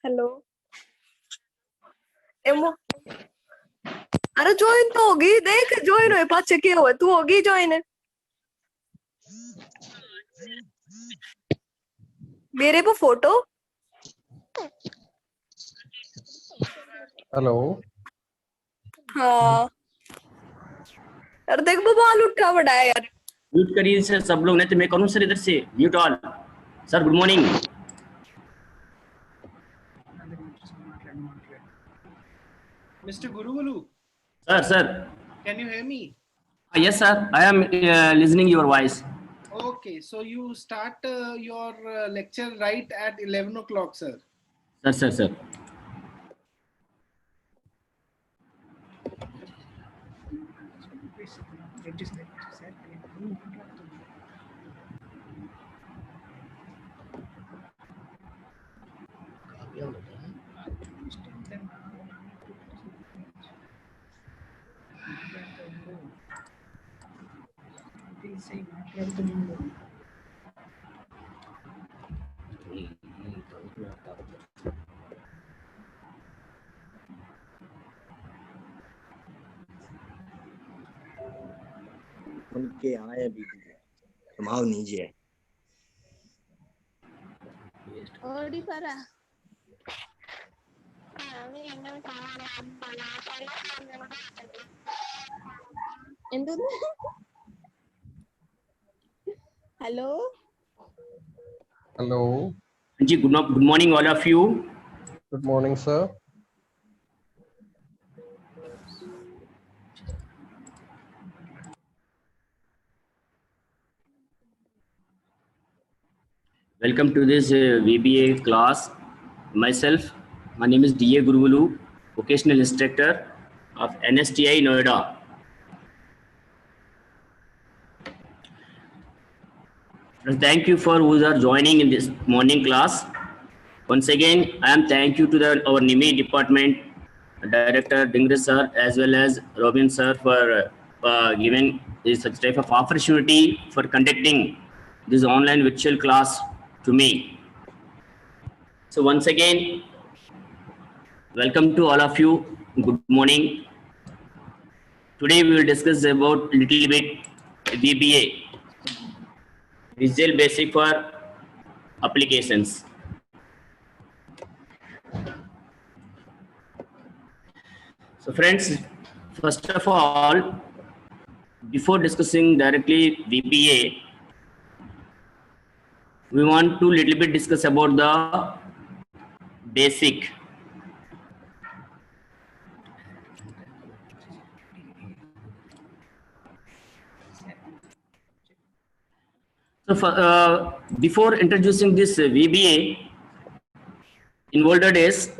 Hello ammo अरे join तो होगी, देख ज्वाइन हुए पाछे क्या हुआ, तू होगी ज्वाइन मेरे वो फोटो। हेलो हाँ अरे देख वो बाल उठा बड़ा है यार। म्यूट करिए सर सब लोग, नहीं तो मैं करूं सर इधर से mute all. Sir good morning. Mr. Guruvulu, sir can you hear me? yes sir, I am listening your voice. Okay, so you start your lecture right at 11 o'clock, sir. sir उनके आए भी समाव नीजिए ഓടി പറ എന്തോന്ന് hello hello ji good morning all of you. Good morning sir. Welcome to this VBA class. Myself, my name is DA Guruvulu, vocational instructor of NSTI Noida. Thank you for who are joining in this morning class. Once again, I am thank you to our NIMI department director Dingre sir as well as Robin sir for giving this such type of opportunity for conducting this online virtual class to me. So once again, welcome to all of you. Good morning. Today we will discuss about little bit VBA, Visual Basic for Applications. So friends, first of all, before discussing directly VBA, we want to little bit discuss about the basic. So before introducing this VBA, in older days,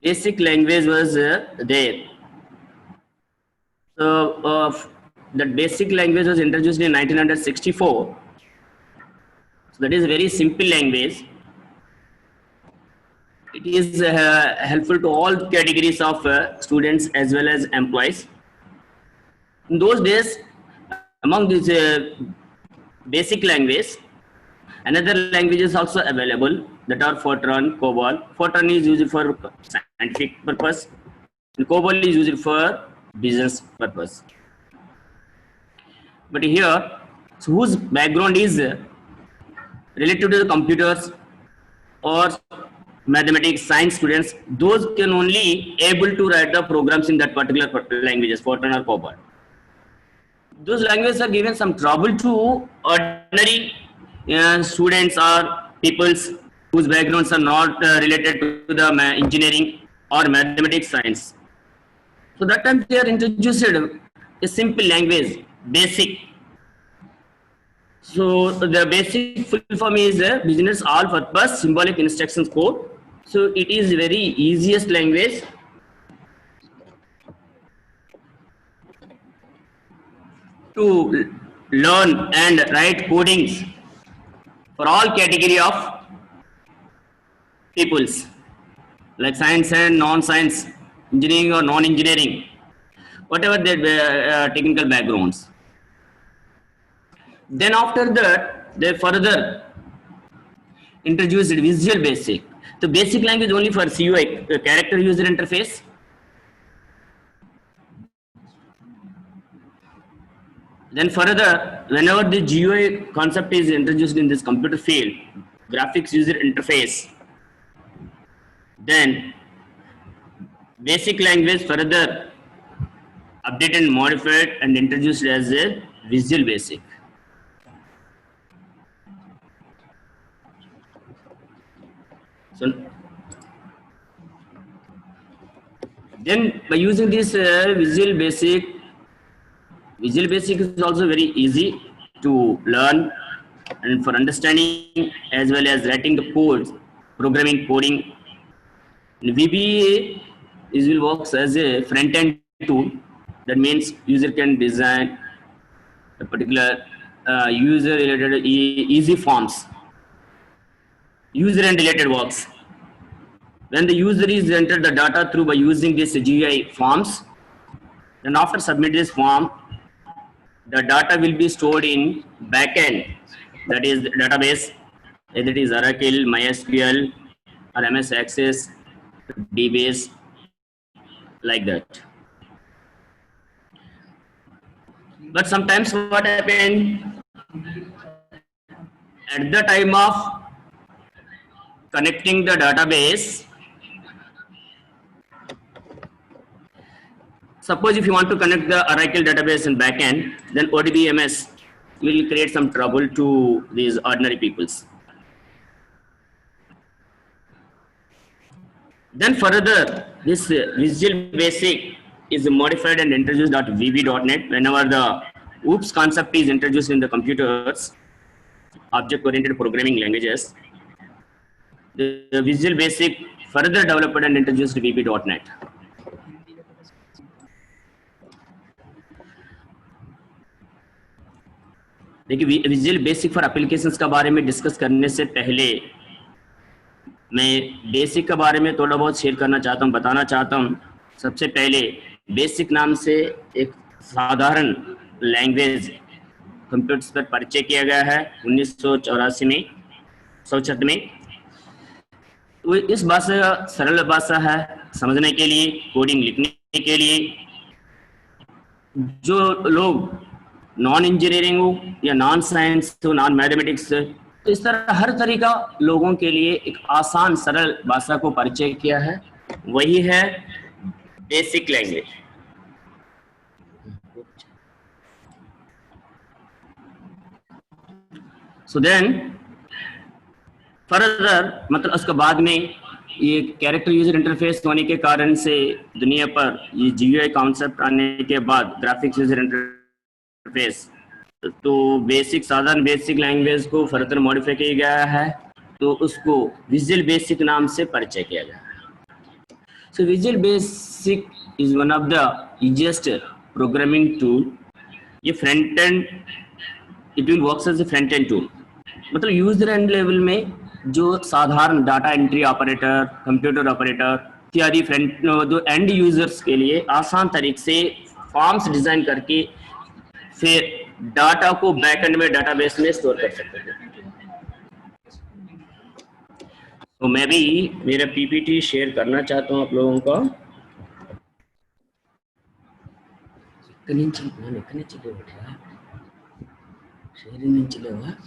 basic language was there. So that basic language was introduced in 1964. So that is very simple language. It is helpful to all categories of students as well as employees. In those days, among these basic language, another language is also available that are Fortran, COBOL. Fortran is used for scientific purpose and COBOL is used for business purpose. But here, so whose background is related to the computers or mathematics, science students, those can only able to write the programs in that particular languages, Fortran or COBOL. Those languages are given some trouble to ordinary students or peoples whose backgrounds are not related to the engineering or mathematics science. So that time they are introduced a simple language, basic. So the basic full form is business all purpose symbolic instructions code. So it is very easiest language. To learn and write codings for all category of peoples like science and non-science, engineering or non-engineering, whatever their technical backgrounds. Then after that, they further introduced Visual Basic. The basic language only for CUI, character user interface. Then further, whenever the GUI concept is introduced in this computer field, graphics user interface, then basic language further updated and modified and introduced as a Visual Basic. So then by using this Visual Basic is also very easy to learn and for understanding as well as writing the codes, programming, coding. And VBA will works as a front-end tool. That means user can design a particular user-related easy forms, user and related works. When the user is entered the data through by using this GUI forms, then after submit this form, the data will be stored in backend, that is the database, either it is Oracle, MySQL, or MS Access, DBase, like that. But sometimes what happened at the time of connecting the database, suppose if you want to connect the Oracle database in backend, then ODBMS will create some trouble to these ordinary peoples. Then further, this Visual Basic is modified and introduced .vb.net whenever the OOPS concept is introduced in the computers, object-oriented programming languages. The Visual Basic further developed and introduced vb.net. देखिए visual basic for applications का बारे में discuss करने से पहले मैं basic के बारे में थोड़ा बहुत शेयर करना चाहता हूँ, बताना चाहता हूँ। सबसे पहले बेसिक नाम से एक साधारण लैंग्वेज कंप्यूटर्स पर परिचय किया गया है 1984 में 64 में। तो इस भाषा सरल भाषा है समझने के लिए, कोडिंग लिखने के लिए। जो लोग नॉन इंजीनियरिंग हो या नॉन साइंस हो, नॉन मैथमेटिक्स, तो इस तरह हर तरीका लोगों के लिए एक आसान सरल भाषा को परिचय किया है, वही है basic language. So then further मतलब उसके बाद में ये कैरेक्टर यूजर इंटरफेस होने के कारण से दुनिया पर ये जीयूआई कॉन्सेप्ट आने के बाद ग्राफिक्स यूजर इंटरफेस, तो बेसिक साधारण बेसिक लैंग्वेज को फर्दर मॉडिफाई किया गया है, तो उसको विजुअल बेसिक नाम से परिचय किया गया है। So visual basic is one of the easiest programming tool. ये front end it will works as a front end tool, मतलब यूजर एंड लेवल में जो साधारण data entry operator, computer operator इत्यादि फ्रंट जो एंड यूजर्स के लिए आसान तरीके से फॉर्म्स डिजाइन करके फिर डाटा को बैकएंड में डाटाबेस में स्टोर कर सकते थे। तो मैं भी मेरा पीपीटी शेयर करना चाहता हूं आप लोगों को। शेयरिंग नहीं चलेगा।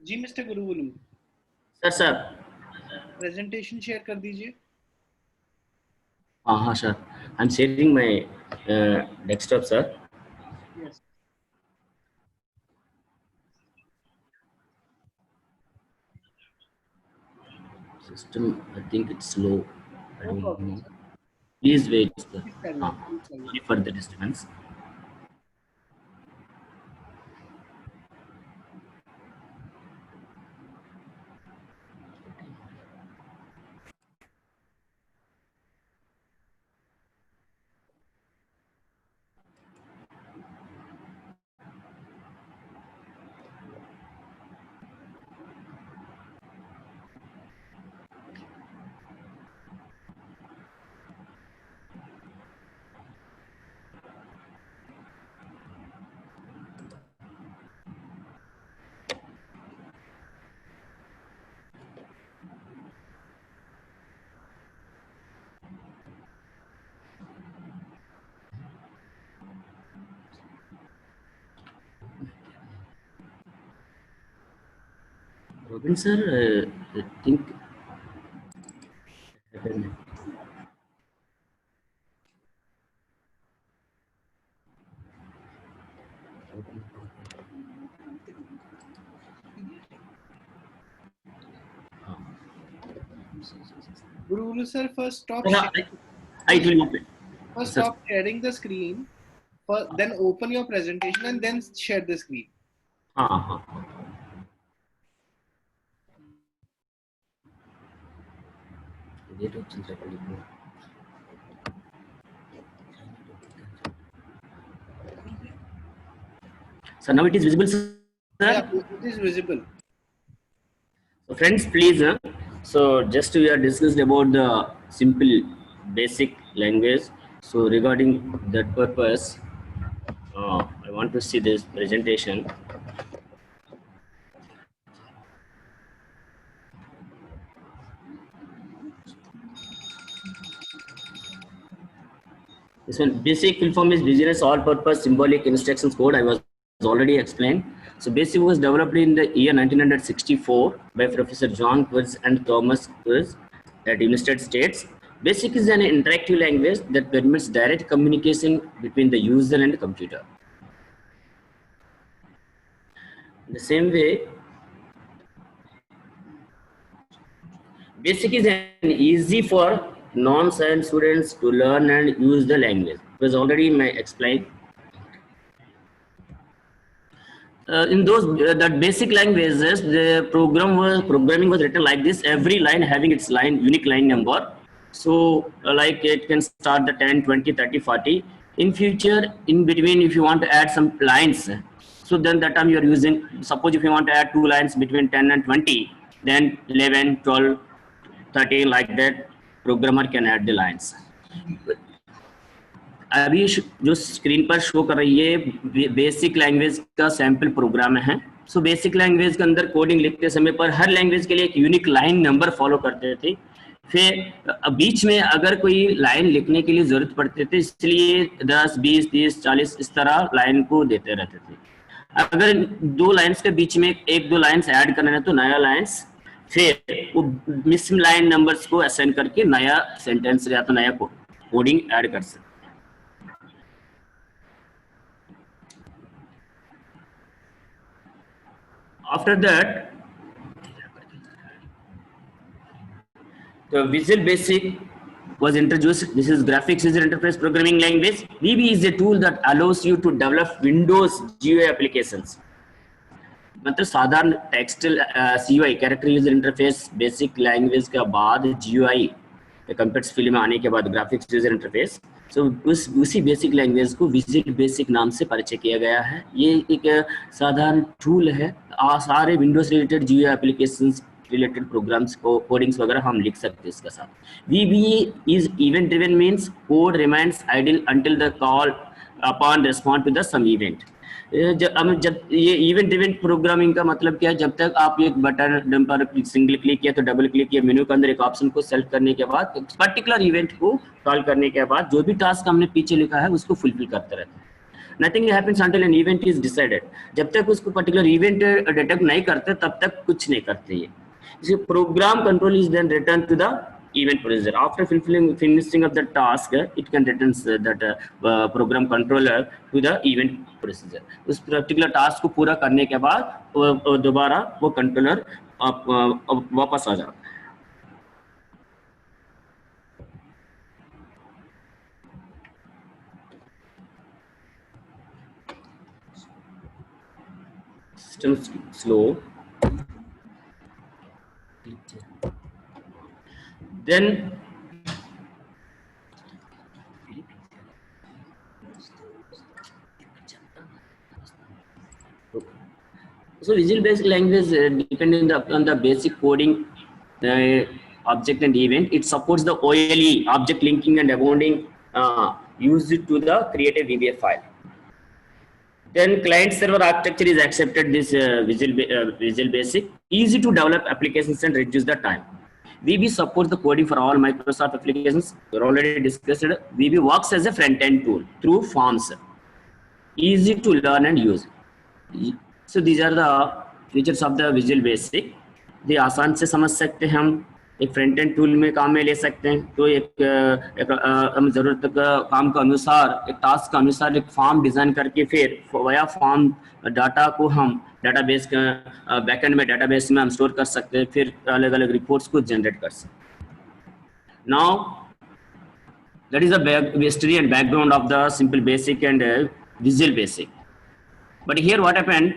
जी मिस्टर गुरुवलु, सर प्रेजेंटेशन शेयर कर दीजिए। हाँ sir, I am sharing my desktop sir. Yes. System, I think it's slow. I No don't problem, know. sir. Please wait, sir. Please carry on, please carry on. Sorry for the disturbance. Robin sir, I think Guruwallu sir, first stop it will open. first Sir. stop sharing the screen. Then open your presentation and then share the screen. हाँ ये तो चल रहा है। So now it is visible, sir. Yeah, it is visible. So friends, please. So just we are discussed about the simple basic language. So regarding that purpose, I want to see this presentation. This one basic full form is business all purpose symbolic instructions code. I was already explained. So BASIC was developed in the year 1964 by Professor John Quirz and Thomas Quirz at United States. BASIC is an interactive language that permits direct communication between the user and the computer. In the same way, Basic is an easy for non-science students to learn and use the language. It was already explained. In those that basic languages, the programming was written like this. Every line having its unique line number. So like it can start the 10, 20, 30, 40. In future, in between, if you want to add some lines, so then that time you are using, suppose if you want to add 2 lines between 10 and 20, then 11, 12, 13, like that, programmer can add the lines. अभी जो screen पर show कर रही है basic language का sample program है. So basic language के अंदर कोडिंग लिखते समय पर हर लैंग्वेज के लिए एक यूनिक लाइन नंबर फॉलो करते थे. फिर बीच में अगर कोई लाइन लिखने के लिए जरूरत पड़ती थी, इसलिए 10, 20, 30, 40 इस तरह लाइन को देते रहते थे. अगर 2 लाइन्स के बीच में 1-2 लाइन्स ऐड करना है तो नया लाइन्स, फिर वो मिसिंग लाइन नंबर्स को असाइन करके नया सेंटेंस या तो नया कोडिंग ऐड कर सकते. After that, the Visual Basic was introduced. This is Graphics User Interface Programming Language. VB is a tool that allows you to develop Windows GUI applications. मतलब साधारण textile CUI character user interface basic language के बाद GUI computer field में आने के बाद graphics user interface. So उसी basic language को विजुअल बेसिक नाम से परिचय किया गया है. ये एक साधारण टूल है. सारे Windows related GUI applications related programs को कोडिंग्स वगैरह हम लिख सकते हैं इसके साथ. VBA is event driven means code remains idle until the call upon respond to the some event. जब ये इवेंट ड्रिवन प्रोग्रामिंग का मतलब क्या है, जब तक आप एक बटन पर सिंगल क्लिक किया तो डबल क्लिक किया, मेन्यू के अंदर एक ऑप्शन को सेलेक्ट करने के बाद पर्टिकुलर इवेंट को कॉल करने के बाद जो भी टास्क हमने पीछे लिखा है उसको फुलफिल करते रहते हैं. Nothing happens until an event is decided. जब तक उसको पर्टिकुलर इवेंट डिटेक्ट नहीं करते तब तक कुछ नहीं करते. ये program control is then return to the event procedure. After finishing of the task, it can return that program controller to the event procedure. उस particular task को पूरा करने के बाद दोबारा वो कंट्रोलर वापस आ जाता है. System slow. Then so visual basic language depending on the basic coding object and event. It supports the OLE object linking and abounding used to the creative VBA file. Then client server architecture is accepted. This visual basic easy to develop applications and reduce the time. VB supports the coding for all Microsoft applications. We already discussed it. VB works as a front-end tool through forms. Easy to learn and use. So these are the features of the Visual Basic. ये आसान से समझ सकते हैं हम. एक front end tool में काम में ले सकते हैं. तो एक हम जरूरत का काम के अनुसार एक टास्क के अनुसार एक फॉर्म डिजाइन करके फिर वया फॉर्म डाटा को हम डाटाबेस का बैकएंड में डाटाबेस में हम स्टोर कर सकते हैं. फिर अलग अलग रिपोर्ट्स को जनरेट कर सकते हैं. Now that is the history and background of the simple basic and visual basic. But here what happened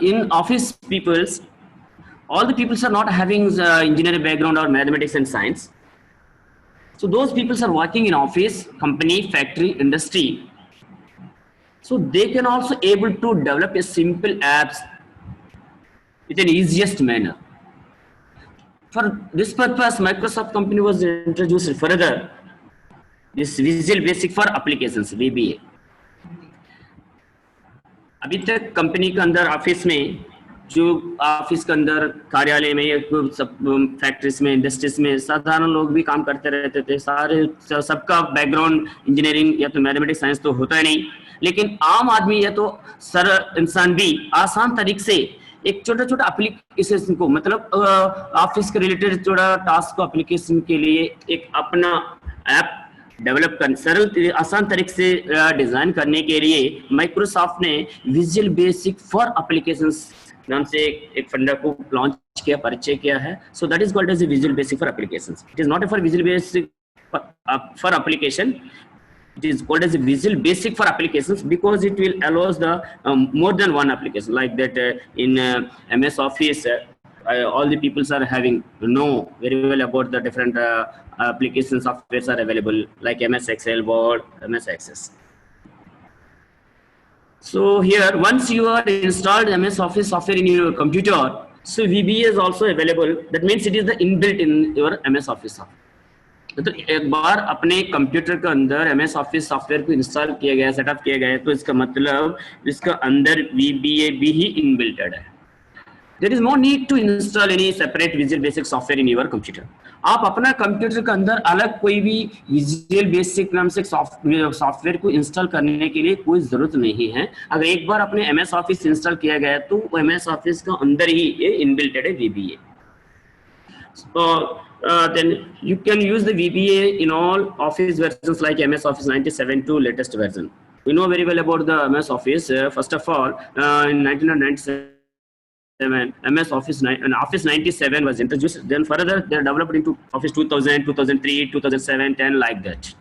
in office peoples, all the peoples are not having engineering background or mathematics and science. So those peoples are working in office, company, factory, industry. So they can also able to develop a simple apps with an easiest manner. For this purpose, Microsoft company was introduced further this Visual Basic for applications, VBA. अभी तक company के अंदर office में जो office के अंदर कार्यालय में या सब फैक्ट्रीज में इंडस्ट्रीज में साधारण लोग भी काम करते रहते थे. सारे सबका बैकग्राउंड इंजीनियरिंग या तो मैथमेटिक्स साइंस तो होता ही नहीं. लेकिन आम आदमी या तो सरल इंसान भी आसान तरीके से एक छोटा छोटा एप्लीकेशन को मतलब ऑफिस के रिलेटेड थोड़ा टास्क को एप्लीकेशन के लिए एक अपना ऐप डेवलप कर सरल आसान तरीके से डिजाइन करने के लिए माइक्रोसॉफ्ट ने विजुअल बेसिक फॉर एप्लीकेशंस नाम से एक फंडा को लॉन्च किया, परिचय किया है. So that is called as a Visual Basic for applications. It is not for Visual Basic for application. It is called as a Visual Basic for applications because it will allows the more than one application. Like that in MS Office, all the peoples are having know very well about the different application softwares are available, like MS Excel, Word, MS Access. So here, once you are installed MS Office software in your computer, so VBA is also available. That means it is the inbuilt in your MS Office software. तो एक बार अपने computer के अंदर MS office software को install किया गया, setup किया गया, तो इसका मतलब इसका अंदर VBA भी ही इनबिल्टेड है. There is no need to install any separate Visual Basic software in your computer. आप अपना कंप्यूटर के अंदर अलग कोई भी Visual Basic नाम से सॉफ्टवेयर को इंस्टॉल करने के लिए कोई जरूरत नहीं है. अगर एक बार अपने MS ऑफिस इंस्टॉल किया गया तो MS ऑफिस का अंदर ही ये इनबिल्टेड है VBA. So then you can use the VBA in all Office versions like MS Office 97 to latest version. We know very well about the MS Office. First of all, in 1997, MS Office and Office 97 was introduced. Then further, they developed into Office 2000, 2003, 2007, 10 like that.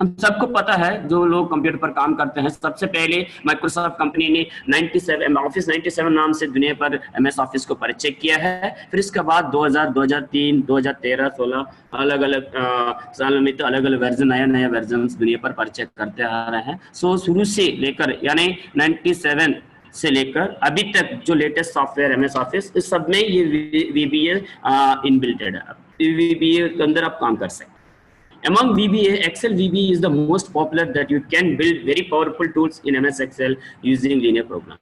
हम सबको पता है जो लोग computer पर काम करते हैं, सबसे पहले माइक्रोसॉफ्ट कंपनी ने 97 ऑफिस 97 नाम से दुनिया पर MS ऑफिस को परिचय किया है. फिर इसके बाद 2000, 2003, 2013, 16 अलग अलग साल में तो अलग अलग वर्जन, नया वर्जन दुनिया पर परिचय करते आ रहे हैं. सो शुरू से लेकर यानी 97 से लेकर अभी तक जो लेटेस्ट सॉफ्टवेयर MS ऑफिस, इस सब में ये VBA इनबिल्टेड है. VBA के अंदर आप काम कर सकते हैं. Among VBA, Excel VBA is the most popular that you can build very powerful tools in MS Excel using linear programs.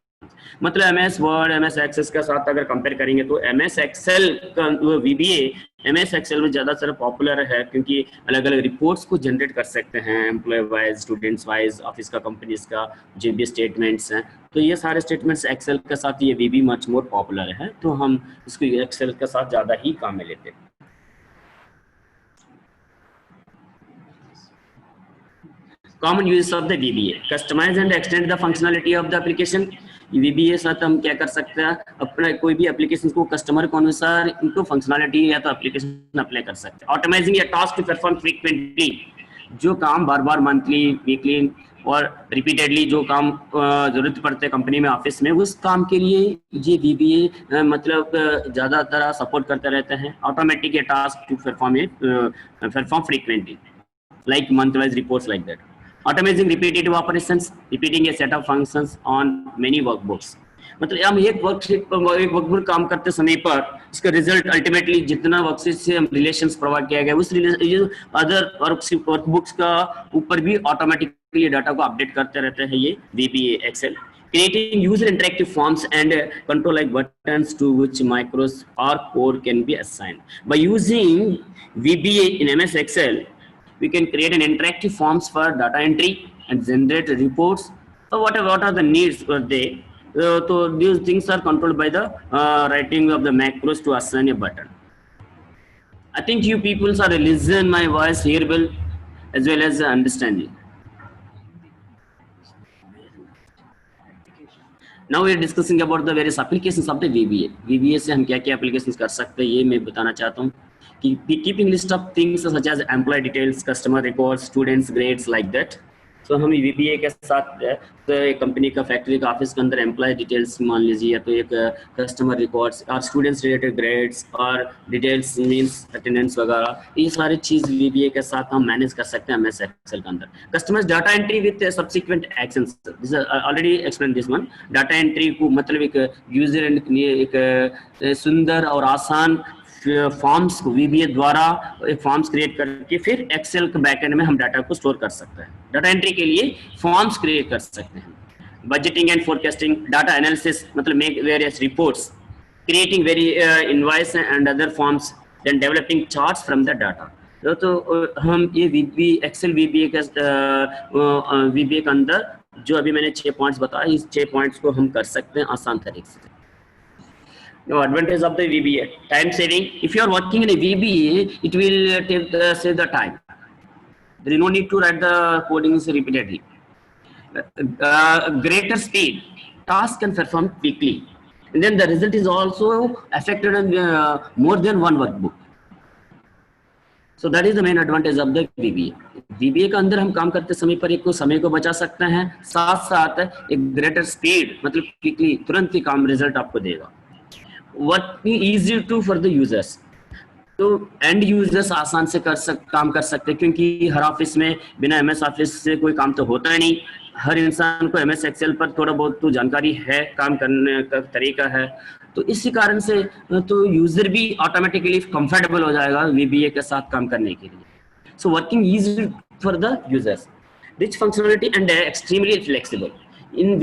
मतलब MS Word, MS Access के साथ अगर कंपेयर करेंगे तो MS Excel का VBA MS Excel में ज़्यादातर popular है क्योंकि अलग अलग रिपोर्ट्स को जनरेट कर सकते हैं, employ wise, students wise, office का, कंपनीज का जो भी स्टेटमेंट्स हैं, तो ये सारे स्टेटमेंट्स एक्सेल के साथ ये VBA मच मोर पॉपुलर है, तो हम इसको एक्सेल के साथ ज़्यादा ही काम में लेते हैं. Common use of the VBA: customize and extend the functionality of the application. VBA साथ हम क्या कर सकते हैं, अपना कोई भी एप्लीकेशन को कस्टमर के अनुसार इनको फंक्शनलिटी या तो एप्लीकेशन अप्लाई कर सकते हैं. ऑटोमाइजिंग ए टास्क टू परफॉर्म फ्रीक्वेंटली, जो काम बार बार मंथली, वीकली और रिपीटेडली जो काम जरूरत पड़ते हैं कंपनी में, ऑफिस में, उस काम के लिए ये VBA मतलब ज़्यादातर सपोर्ट करते रहते हैं. Automatic a task to perform frequently like month-wise reports like that. Automating repetitive operations, repeating a set of functions on many workbooks. मतलब हम एक वर्कबुक काम करते समय पर इसका रिजल्ट अल्टीमेटली जितना वर्कशीट से हम रिलेशंस प्रोवाइड किया गया उस अदर वर्कबुक्स का ऊपर भी ऑटोमेटिकली डाटा को अपडेट करते रहते हैं ये VBA Excel. Creating user interactive forms and control like buttons to which macros or code can be assigned. By using VBA in MS Excel, we can create an interactive forms for data entry and generate reports. So what are the needs for they? So these things are controlled by the writing of the macros to assign a button. I think you people are listen my voice here well as well as understanding. Now we are discussing about the various applications of the VBA. VBA से हम क्या-क्या applications कर सकते हैं ये मैं बताना चाहता हूँ. Keeping list of things such as employee details, customer records, students grades like that. So हम VBA के साथ तो एक कंपनी का, फैक्ट्री का, ऑफिस के अंदर एम्प्लॉय डिटेल्स मान लीजिए, तो एक कस्टमर रिकॉर्ड्स और स्टूडेंट्स रिलेटेड ग्रेड्स और डिटेल्स मींस अटेंडेंस वगैरह, ये सारी चीज VBA के साथ हम मैनेज कर सकते हैं MS Excel के अंदर. Customers data entry with subsequent actions, this already explain this one. Data entry को मतलब एक यूजर एंड एक सुंदर और आसान फॉर्म्स को VBA द्वारा एक फॉर्म्स क्रिएट करके फिर एक्सेल के बैकएंड में हम डाटा को स्टोर कर सकते हैं. डाटा एंट्री के लिए फॉर्म्स क्रिएट कर सकते हैं. Budgeting and forecasting, data analysis मतलब make various reports, creating very invoice and other forms, then developing charts from the data. तो हम ये एक्सेल VBA के अंदर जो अभी मैंने 6 पॉइंट्स बताया, इस 6 पॉइंट्स को हम कर सकते हैं आसान तरीके से. Now, advantage of the VBA: time saving. If you are working in a VBA, it will save the time. There is no need to write the codings repeatedly. Greater speed. Tasks can perform quickly. And then the result is also affected on more than one workbook. So that is the main advantage of the VBA. VBA के अंदर हम काम करते समय पर एक तो समय को बचा सकते हैं, साथ साथ एक ग्रेटर स्पीड, मतलब क्विकली तुरंत ही काम रिजल्ट आपको देगा. Working easy to for the users, तो एंड यूजर्स आसान से काम कर सकते हैं, क्योंकि हर ऑफिस में बिना एमएस ऑफिस से कोई काम तो होता नहीं. हर इंसान को एमएस एक्सेल पर थोड़ा बहुत तो जानकारी है, काम करने का तरीका है, तो इसी कारण से तो यूजर भी ऑटोमेटिकली कंफर्टेबल हो जाएगा VBA के साथ काम करने के लिए. So working easy for the users, rich functionality and extremely flexible. In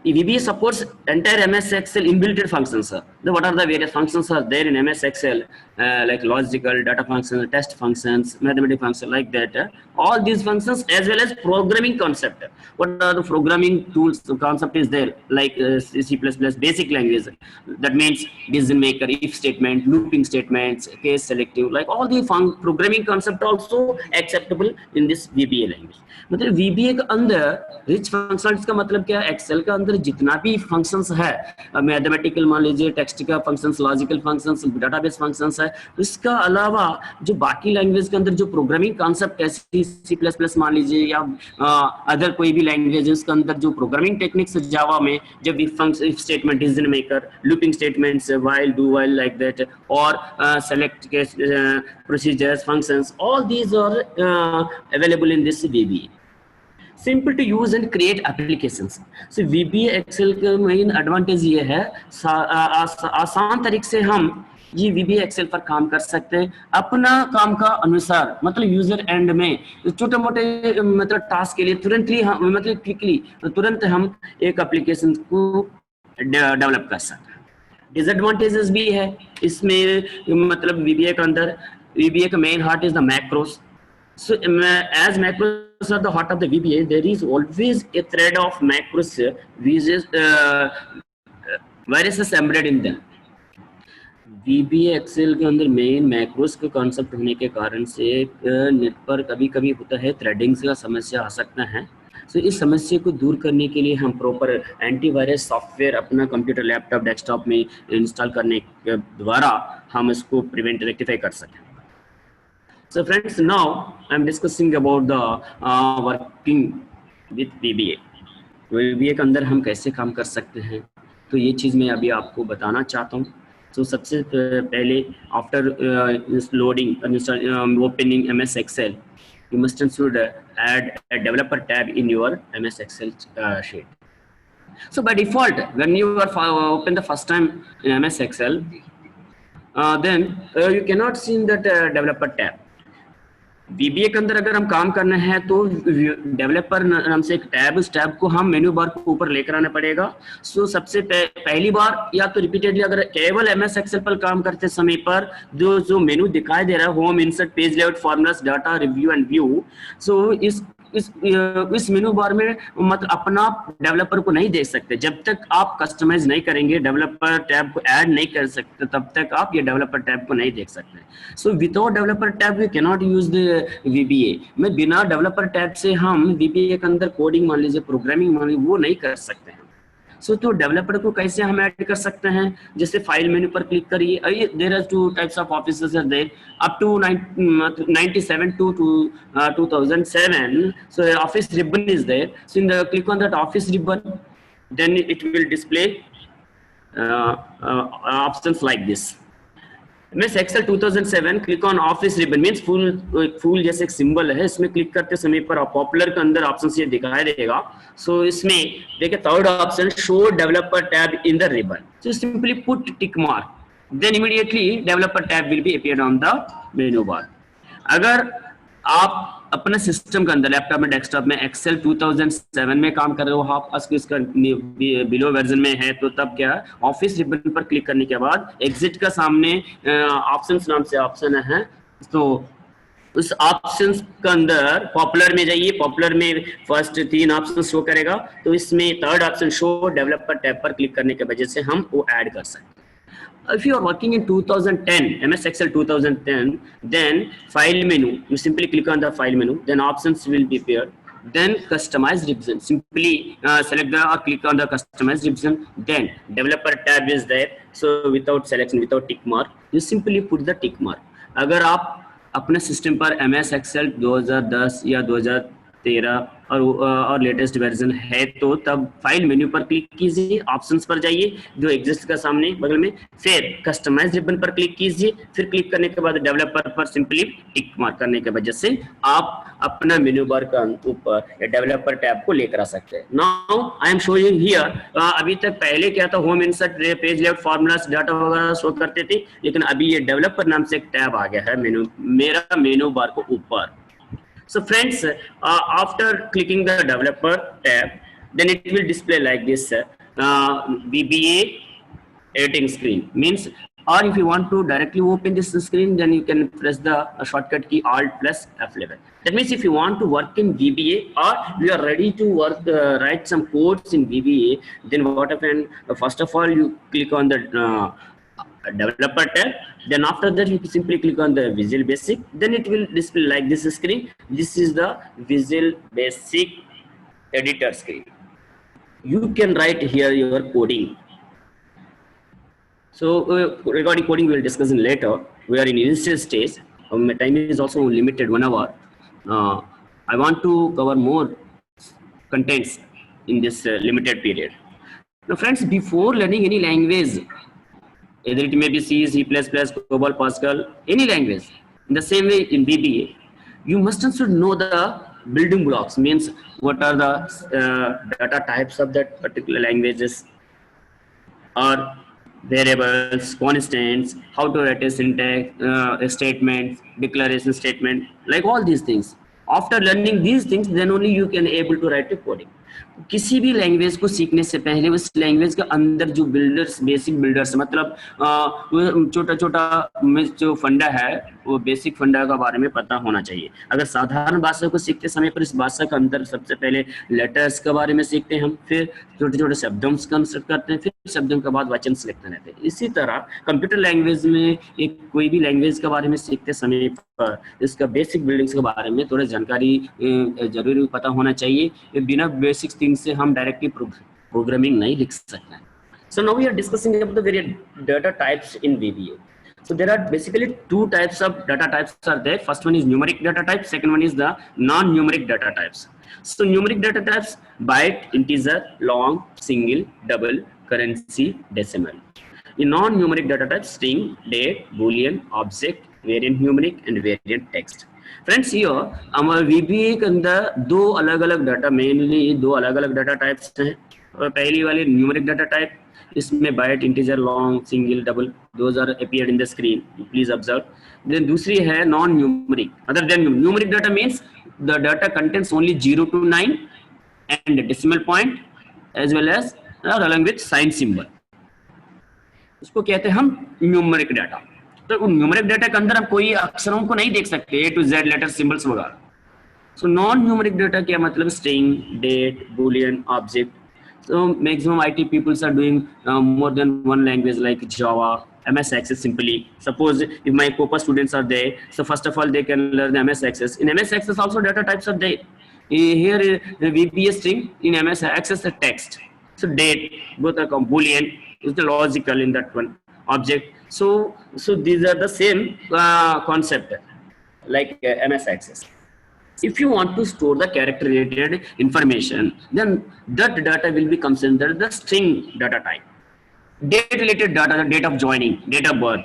VBA supports entire MS Excel inbuilt functions. What are the various functions are there in MS Excel, like logical, data functions, test functions, mathematical functions, like that. All these functions as well as programming concept. What are the programming tools? The concept is there, like C++, basic language. That means decision maker, if statement, looping statements, case selective, like all the programming concept also acceptable in this VBA language. मतलब VBA के अंदर rich functions का मतलब क्या है? Excel के अंदर जितना भी फंक्शंस है, मैथमेटिकल मान लीजिए, टेक्स्ट का functions, logical functions, database functions है, इसका अलावा जो बाकी लैंग्वेज के अंदर जो प्रोग्रामिंग कॉन्सेप्ट है, C++ मान लीजिए या अदर कोई भी लैंग्वेजेस के अंदर जो प्रोग्रामिंग टेक्निक्स जावा में, जब if statement, decision maker, looping statements, while, do while, like that, और select case procedures, functions, all these are available in this VBA. Simple to use and create applications. So VBA Excel का main advantage ये है, आसान तरीके से हम ये VBA Excel पर काम कर सकते हैं अपना काम का अनुसार. मतलब यूजर एंड में छोटे मोटे मतलब टास्क के लिए तुरंत ही हम, मतलब क्विकली तुरंत हम एक एप्लीकेशन को डेवलप कर सकते हैं. डिसएडवांटेजेस भी है इसमें, मतलब VBA के अंदर, VBA का main heart is the macros. So as macros are the heart of the VBA, there is always a thread of macros which is viruses embedded in them. VBA Excel के अंदर main macros के concept होने के कारण से net पर कभी कभी होता है थ्रेडिंग का समस्या आ सकता है. तो इस समस्या को दूर करने के लिए हम प्रॉपर एंटीवायरस सॉफ्टवेयर अपना कंप्यूटर, लैपटॉप, डेस्कटॉप में इंस्टॉल करने के द्वारा हम इसको प्रिवेंट, रेक्टिफाई कर सकें. So friends, now I'm discussing about the working with VBA. VBA के अंदर हम कैसे काम कर सकते हैं, तो ये चीज़ मैं अभी आपको बताना चाहता हूँ. तो सबसे पहले after loading opening MS Excel, you must should add a developer tab in your MS Excel sheet. So by default, when you are open the first time in MS Excel, then you cannot see in that developer tab. VBA के अंदर अगर हम काम करना है तो developer नाम से एक टैब, उस टैब को हम मेन्यू बार को ऊपर लेकर आना पड़ेगा. सो सबसे पहली बार या तो रिपीटेडली अगर केवल MS Excel पर काम करते समय पर जो मेन्यू दिखाई दे रहा है, home, insert, page layout, formulas, data, review and view, so इस मेनू बार में मतलब अपना डेवलपर को नहीं देख सकते. जब तक आप कस्टमाइज नहीं करेंगे, डेवलपर टैब को ऐड नहीं कर सकते, तब तक आप ये डेवलपर टैब को नहीं देख सकते. So without developer tab we can not use the VBA. में बिना डेवलपर टैब से हम VBA के अंदर कोडिंग मान लीजिए, प्रोग्रामिंग मान लीजिए, वो नहीं कर सकते हैं. सो तो डेवलपर को कैसे हम ऐड कर सकते हैं? जैसे फाइल मेन्यू पर क्लिक करिए. There are two types of offices are there up to 97 to 2007. So office ribbon is there. So in the click on that office ribbon, then it will display options like this. MS Excel 2007, click on office ribbon means फूल जैसे एक symbol है, इसमें click करते समय पर popular के अंदर ऑप्शन ये दिखाई देगा. सो इसमें देखिए third option, show developer tab in the ribbon. So simply put tick mark, then immediately developer tab will be appear on the menu bar. अगर आप अपने सिस्टम के अंदर, लैपटॉप में, डेस्कटॉप में Excel 2007 में काम कर रहे हो, आप इसका बिलो वर्जन में है, तो तब क्या, ऑफिस रिबन पर क्लिक करने के बाद एग्जिट का सामने ऑप्शंस नाम से ऑप्शन है, तो उस ऑप्शंस के अंदर पॉपुलर में जाइए. पॉपुलर में फर्स्ट 3 ऑप्शन शो करेगा, तो इसमें third option show developer tab पर क्लिक करने की वजह से हम वो ऐड कर सकते हैं. If you are working in 2010, MS Excel 2010, then file menu, you simply click on the file menu, then options will be appeared. then customize revision. Simply select the or click on the customize revision. Then developer tab is there. So without selection, without tick mark, you simply put the tick mark. अगर आप अपने system पर MS Excel 2010 या 2013 और latest version है तो तब file menu पर क्लिक कीजिए, ऑप्शंस पर जाइए जो एग्जिस्ट का सामने बगल में, फिर कस्टमाइज रिबन पर क्लिक कीजिए, फिर क्लिक करने के बाद डेवलपर पर सिंपली टिक मार्क करने के वजह से आप अपना मेन्यू बार का ऊपर डेवलपर टैब को लेकर आ सकते हैं. Now I am showing here, अभी तक पहले क्या था, home insert page layout formulas data वगैरह शो करते थे, लेकिन अभी ये डेवलपर नाम से एक टैब आ गया है मेरा मेन्यू बार को ऊपर. So friends, after clicking the developer tab, then it will display like this VBA editing screen. Means, or if you want to directly open this screen, then you can press the shortcut key Alt plus F11. That means if you want to work in VBA or you are ready to work, write some codes in VBA, then what happens? First of all, you click on the developer tab. Then after that you simply click on the Visual Basic, then it will display like this screen. This is the Visual Basic editor screen. You can write here your coding. So regarding coding we will discuss in later. We are in initial stage. My time is also limited, 1 hour. I want to cover more contents in this limited period. Now friends, before learning any language, either it may be C, C++, COBOL, Pascal, any language. In the same way in VBA, you must also know the building blocks, means what are the data types of that particular languages, or variables, constants, how to write a syntax, a statement, declaration statement, like all these things. After learning these things, then only you can able to write a coding. किसी भी language को सीखने से पहले उस language के अंदर जो बिल्डर्स, बेसिक बिल्डर्स, मतलब छोटा छोटा जो फंडा है वो बेसिक फंडा के बारे में पता होना चाहिए. अगर साधारण भाषा को सीखते समय पर इस भाषा के अंदर सबसे पहले लेटर्स के बारे में सीखते हैं हम, फिर छोटे छोटे शब्दों से कंस्ट्रक्ट करते हैं, फिर शब्दों के बाद वचन लिखते रहते हैं. इसी तरह कंप्यूटर लैंग्वेज में एक कोई भी लैंग्वेज के बारे में सीखते समय पर इसका बेसिक बिल्डिंग्स के बारे में थोड़ा जानकारी जरूरी पता होना चाहिए. बिना बेसिक थिंग्स से हम डायरेक्टली प्रोग्रामिंग नहीं लिख सकते. So now we are discussing about the various data types in VBA. So there are basically two types of data types are there. First one is numeric data type. Second one is the non-numeric data types. So numeric data types: byte, integer, long, single, double, currency, decimal. In non-numeric data types: string, date, boolean, object, variant numeric, and variant text. Friends, here हमारे VBA के अंदर दो अलग अलग data, mainly दो अलग अलग data types हैं. पहली वाली न्यूमेरिक डाटा टाइप, इसमें byte, integer, long, single, double, those are appeared in the screen, please observe. Then दूसरी है non numeric. Other than numeric data means the data contains only 0 to 9 and decimal point as well as along with sign symbol. उसको कहते हैं हम numeric data. तो numeric data के अंदर हम कोई अक्षरों को नहीं देख सकते, A to Z letter, symbols वगैरह. सो नॉन न्यूमेरिक डाटा क्या मतलब? String, date, boolean, object. So maximum IT peoples are doing more than one language like Java, MS Access simply. Suppose if my COPA students are there, so first of all they can learn the MS Access. In MS Access also data types are there. Here the VBA string, in MS Access the text. So date, both are Boolean, is the logical in that one. Object. So these are the same concept like MS Access. If you want to store the character related information, then that data will be considered the string data type. Date related data, the date of joining, date of birth,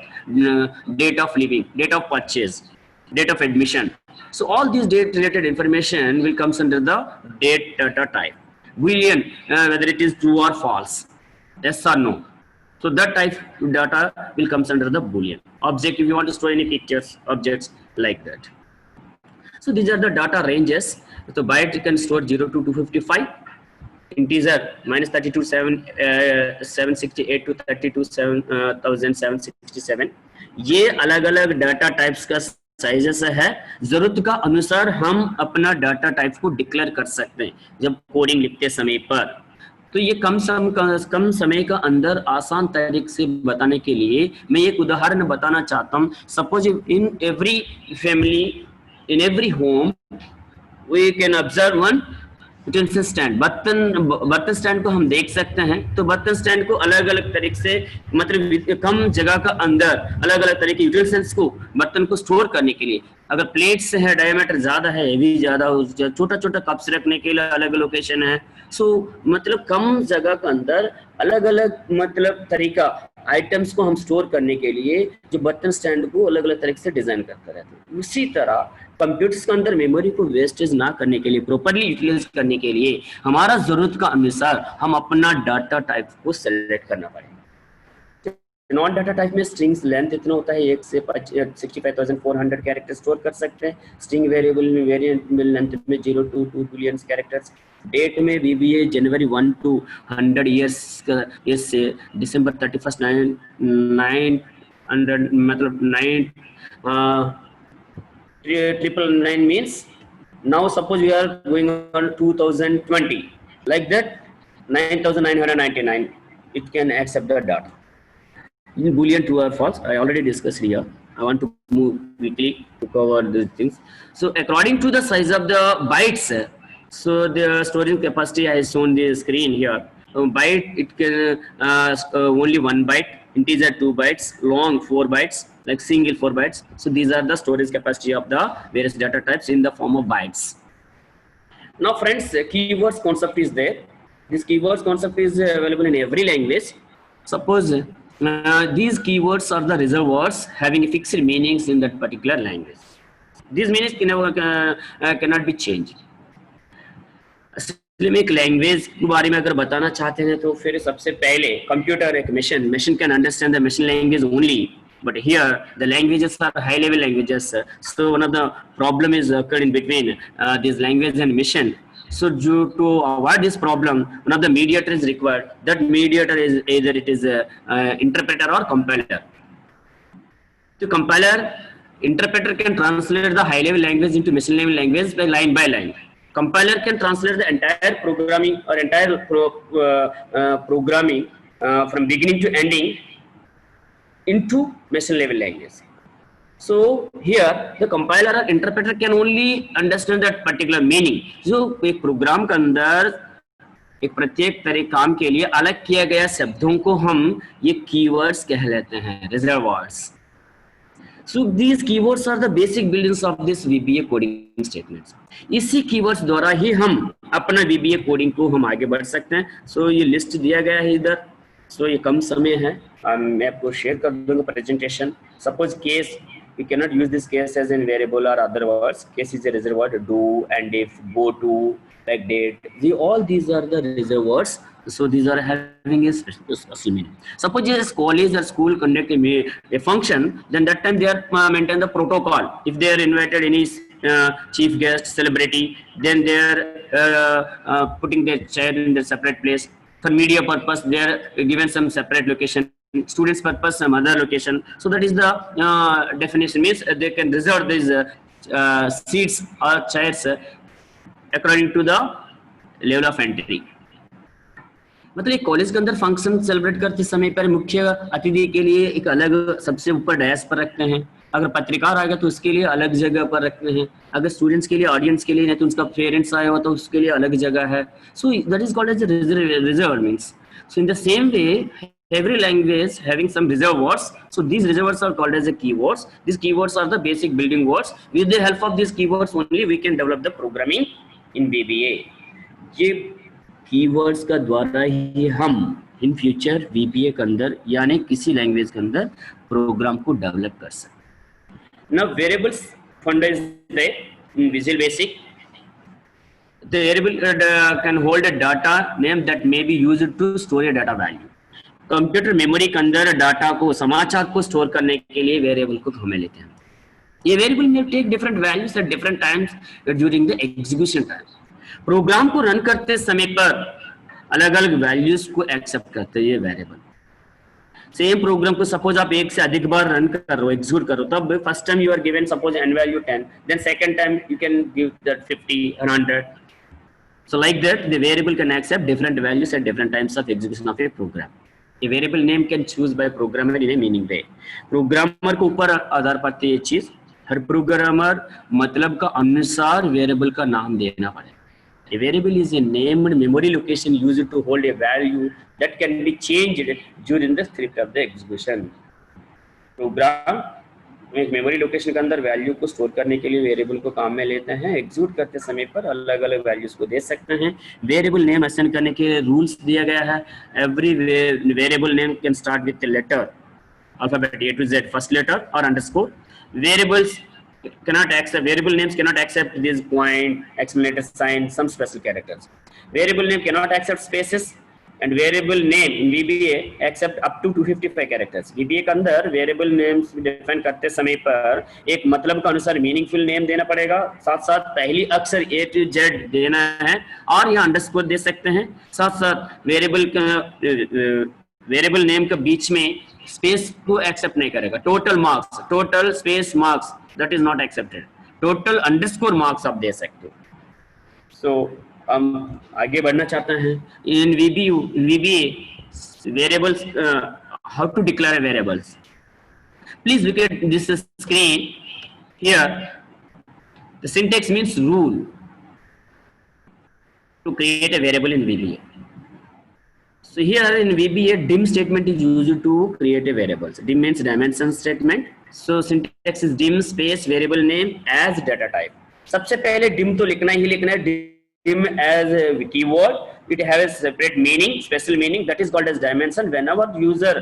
date of living, date of purchase, date of admission. So all these date related information will comes under the date data type. Boolean, whether it is true or false, yes or no. So that type of data will comes under the Boolean. Object, if you want to store any pictures, objects like that. So these are the data ranges. So byte can store 0 to 255, integer -32 768 to 32 7,767. ये अलग अलग data types का sizes है. जरूरत का अनुसार हम अपना डाटा टाइप को डिक्लेयर कर सकते हैं जब कोडिंग लिखते समय पर. तो ये कम समय का अंदर आसान तरीके से बताने के लिए मैं एक उदाहरण बताना चाहता हूँ. Suppose in every family, in every home we can observe one utensil stand. बर्तन स्टैंड को हम देख सकते हैं। तो बर्तन स्टैंड को अलग अलग तरीके से, मतलब कम जगह का अंदर अलग अलग तरह के यूटेंसिल्स को, बर्तन को स्टोर करने के लिए, अगर प्लेट्स है, डायमीटर ज्यादा है, हेवी ज्यादा, छोटा छोटा कप्स रखने के लिए अलग लोकेशन है। सो मतलब कम जगह के अंदर अलग अलग मतलब तरीका आइटम्स को हम स्टोर करने के लिए जो बर्तन स्टैंड को अलग अलग तरीके से डिजाइन करते रहते हैं। उसी तरह कंप्यूटर्स के अंदर मेमोरी को वेस्टेज ना करने के लिए, प्रॉपर्ली यूटिलाइज करने के लिए हमारा जरूरत का अनुसार हम अपना डाटा टाइप को सेलेक्ट करना पड़ेगा। नॉन डाटा टाइप में स्ट्रिंग्स लेंथ इतना होता है 1 से 65,400 कैरेक्टर स्टोर कर सकते हैं। स्ट्रिंग वेरिएबल में वेरिएंट में लेंथ में 0 to 2 बिलियन कैरेक्टर्स। डेट में VBA जनवरी 1 to 100 ईयर्स से दिसंबर 31 900 मतलब 999 means now suppose we are going on 2020 like that 9,999 it can accept the data. In Boolean true or false, I already discussed here. I want to move quickly to cover these things. So according to the size of the bytes, so the storage capacity I have shown the screen here. Byte it can only 1 byte, integer 2 bytes, long 4 bytes, like single 4 bytes. So these are the storage capacity of the various data types in the form of bytes. Now friends, keywords concept is there. This keywords concept is available in every language. Suppose these keywords are the reserved words having fixed meanings in that particular language. These meanings cannot be changed. इसलिए एक language के बारे में अगर बताना चाहते हैं तो फिर सबसे पहले कंप्यूटर एक machine can understand the machine language only, but here the languages are high level languages. So one of the problem is occurred in between this language and machine. So due to avoid this problem, one of the mediator is required. That mediator is either it is interpreter or compiler. The compiler, interpreter can translate the high level language into machine level language by line. Compiler can translate the entire programming or entire programming from beginning to ending into machine level language. So here the compiler or interpreter can only understand that particular meaning. जो एक programme के अंदर एक प्रत्येक तरह काम के लिए अलग किया गया शब्दों को हम ये कीवर्ड्स कह लेते हैं, reserve words. So these keywords are the basic buildings of this VBA coding statements. इसी keywords द्वारा ही हम अपना VBA कोडिंग को हम आगे बढ़ सकते हैं. So ये लिस्ट दिया गया है इधर. So ये कम समय है, मैं आपको शेयर कर दूंगा presentation. Suppose case, we cannot use this case as in variable or other words. Case is a reserved word, do and if, go to, like date. All these are the reserved words. So these are having a special meaning. Suppose a college or school conduct a function, then that time they are maintain the protocol. If they are invited any chief guest, celebrity, then they are putting their chair in the separate place. For media purpose, they are given some separate location. Students purpose, some other location. So that is the definition. Means they can reserve these seats or chairs according to the level of entry. मतलब college के अंदर function celebrate करते समय पर मुख्य अतिथि के लिए एक अलग सबसे ऊपर डैश पर रखते हैं. अगर पत्रकार आएगा तो उसके लिए अलग जगह पर रखते हैं. अगर स्टूडेंट्स के लिए, ऑडियंस के लिए नहीं तो उसका पेरेंट्स आया हो तो उसके लिए अलग जगह है. So that is called as reserve means. So in the same way every language having some reserved words. So these reserved words are called as the keywords. These keywords are the basic building words. With the help of these keywords only we can develop the programming in VBA. ये keywords का द्वारा ही हम in future VBA के अंदर यानी किसी language के अंदर प्रोग्राम को डेवलप कर सकते. Now variables funda is there in Visual Basic. The variable can hold a data name that may be used to store a data value. Computer memory के अंदर डाटा को, समाचार को स्टोर करने के लिए वेरिएबल को हमें लेते हैं. ये वेरिएबल में take different values at different times during the execution time. Program को रन करते समय पर अलग अलग वैल्यूज को एक्सेप्ट करते हैं ये वेरिएबल. सेम प्रोग्राम को सपोज आप एक से अधिक बार रन कर रहे हो, एग्जीक्यूट कर रहे हो, तब first time you are given suppose an value 10, then second time you can give that 50 और 100. So like that the variable can accept different values at different times of execution of a program. A variable name can choose by programmer in a meaning way. Programmer को ऊपर आधार पड़ती है ये चीज. हर programmer मतलब का अनुसार वेरिएबल का नाम देना पड़ेगा. A variable is a named memory location used to hold a value that can be changed during the script of the execution. Program एक मेमोरी लोकेशन के अंदर वैल्यू को स्टोर करने के लिए वेरिएबल को काम में लेते हैं. एग्जीक्यूट करते समय पर अलग अलग वैल्यूज को दे सकते हैं. वेरिएबल नेम असाइन करने के रूल्स दिया गया है. Every variable name can start with letter alphabet A to Z, first letter or underscore. Variables cannot accept, variable names cannot accept this point, exclamation sign, some special characters. Variable name cannot accept spaces and variable name in VBA accept up to 255 characters. VBA के अंदर variable names define करते समय पर एक मतलब का अनुसार meaningful name देना पड़ेगा. साथ साथ पहली अक्षर A to Z देना है और यहाँ अंडरस्कोर दे सकते हैं. साथ साथ वेरिएबल नेम के बीच में स्पेस को एक्सेप्ट नहीं करेगा. Total marks, total space marks, that is not accepted. Total underscore marks आप दे सकते हो. सो हम आगे बढ़ना चाहते हैं. In VBA variables, how to declare variables. Please look at this screen here. The syntax means rule to create a variable in VBA. So here in VBA, dim statement is used to create a variables. Dim means dimension statement. So syntax is dim space variable name as data type. सबसे पहले dim तो लिखना ही लिखना है. Dim as a keyword, it has a separate meaning, special meaning that is called as dimension. Whenever user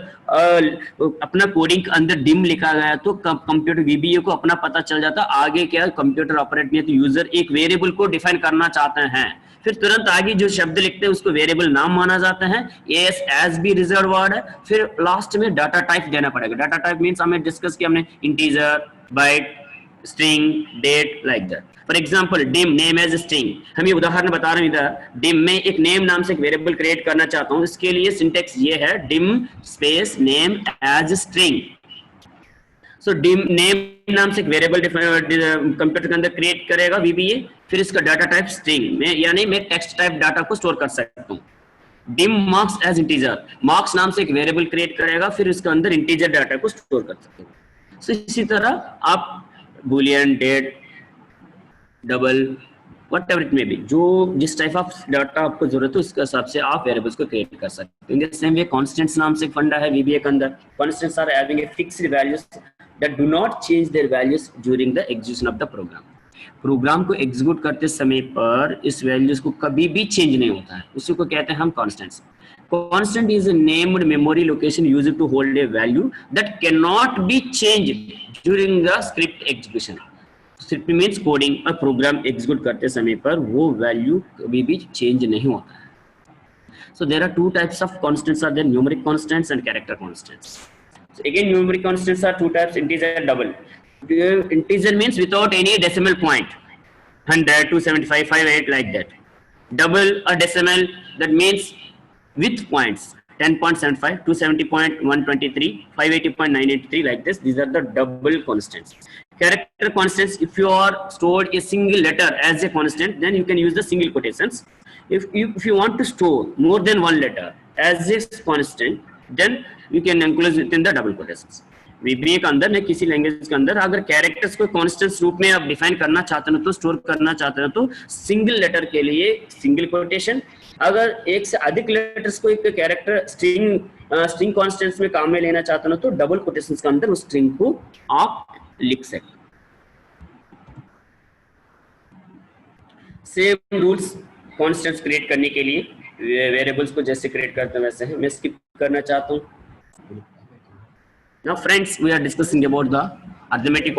अपना coding के अंदर dim लिखा गया तो कंप्यूटर VBA को अपना पता चल जाता आगे क्या कंप्यूटर ऑपरेट नहीं है. तो यूजर एक वेरिएबल को डिफाइन करना चाहते हैं, फिर तुरंत आगे जो शब्द लिखते हैं उसको वेरिएबल नाम माना जाता है. एस बी रिजर्व वर्ड है. फिर लास्ट में डाटा टाइप देना पड़ेगा. डाटा टाइप मींस हमें डिस्कस किया हमने integer, byte, string, date, like that. For example dim name as string. हम ये उदाहरण बता रहे हैं इधर. डिम में एक नेम नाम से एक वेरिएबल क्रिएट करना चाहता हूं. इसके लिए सिंटैक्स ये है dim space name as string. So dim name नाम से एक वेरिएबल कंप्यूटर के अंदर क्रिएट करेगा VBA. फिर इसका डाटा टाइप स्ट्रिंग में, यानी मैं टेक्स्ट टाइप डाटा को स्टोर कर सकता हूँ. Dim marks as integer. Marks नाम से एक वेरिएबल क्रिएट करेगा, फिर इसके अंदर इंटीजर डाटा को स्टोर कर सकते हैं. सो इसी तरह आप boolean, date, double, whatever it may be, जो जिस टाइप ऑफ डाटा आपको जरूरत है उसके हिसाब से आप वेरिएबल्स को क्रिएट कर सकते हैं. In the same way constants नाम से एक फंडा है VBA के अंदर. Constants are having a fixed values that do not change their values during the execution of the program. Program को एग्जीक्यूट करते समय पर इस वैल्यूज को कभी भी चेंज नहीं होता है. उसी को कहते हैं हम constants. Constant is a named memory location used to hold a value that can not be changed during the script execution. Script means coding और प्रोग्राम एग्जीक्यूट करते समय पर वो वैल्यू कभी भी चेंज नहीं होता है. So there are two types of constants are there, numeric constants and character constants. So again numeric constants are two types, integer and double. Integer means without any decimal point, 100, 275, 58 like that. Double or decimal, that means with points, 10.75, 270.123, 580.983 like this. These are the double constants. Character constants, if you are stored a single letter as a constant, then you can use the single quotations. If you want to store more than one letter as a constant, then you can include it in the double quotations. VBA के अंदर ने किसी language के अंदर अगर characters को constants रूप में आप डिफाइन करना चाहते हो तो स्टोर करना चाहते हो तो सिंगल लेटर के लिए सिंगल कोटेशन. अगर एक से अधिक लेटर्स को एक कैरेक्टर स्ट्रिंग कॉन्स्टेंट्स में काम में लेना चाहते हो तो डबल कोटेशंस के अंदर उस स्ट्रिंग को आप लिख सकते. सेम रूल्स कॉन्स्टेंट्स क्रिएट करने के लिए वेरिएबल्स को जैसे क्रिएट करते हैं वैसे हैं. मैं स्किप करना चाहता हूँ. Now friends, we are discussing about the arithmetic.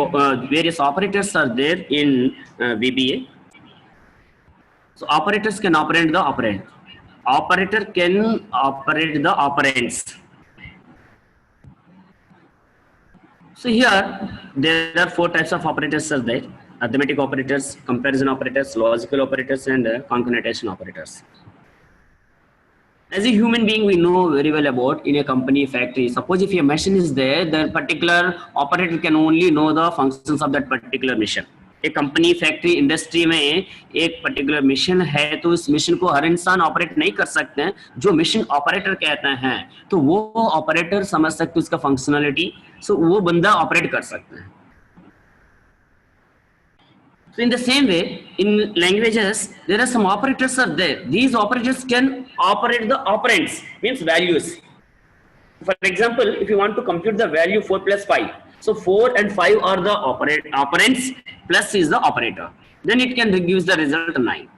Various operators are there in VBA. So operators can operate the operand. Operator can operate the operands. So here there are four types of operators are there: arithmetic operators, comparison operators, logical operators, and concatenation operators. As a human being, we know very well about in a company, factory. Suppose if a machine is there, the particular operator can only know the functions of that particular machine. एक company, factory, industry में एक particular mission है तो इस mission को हर इंसान operate नहीं कर सकते हैं. जो मिशन ऑपरेटर कहते हैं तो वो ऑपरेटर समझ सकते हैं उसका फंक्शनलिटी. सो वो बंदा ऑपरेट कर सकते हैं. So in the same way, in languages, there are some operators are there. These operators can operate the operands, means values. For example, if you want to compute the value 4 plus 5, so 4 and 5 are the operands, plus is the operator. Then it can give the result 9.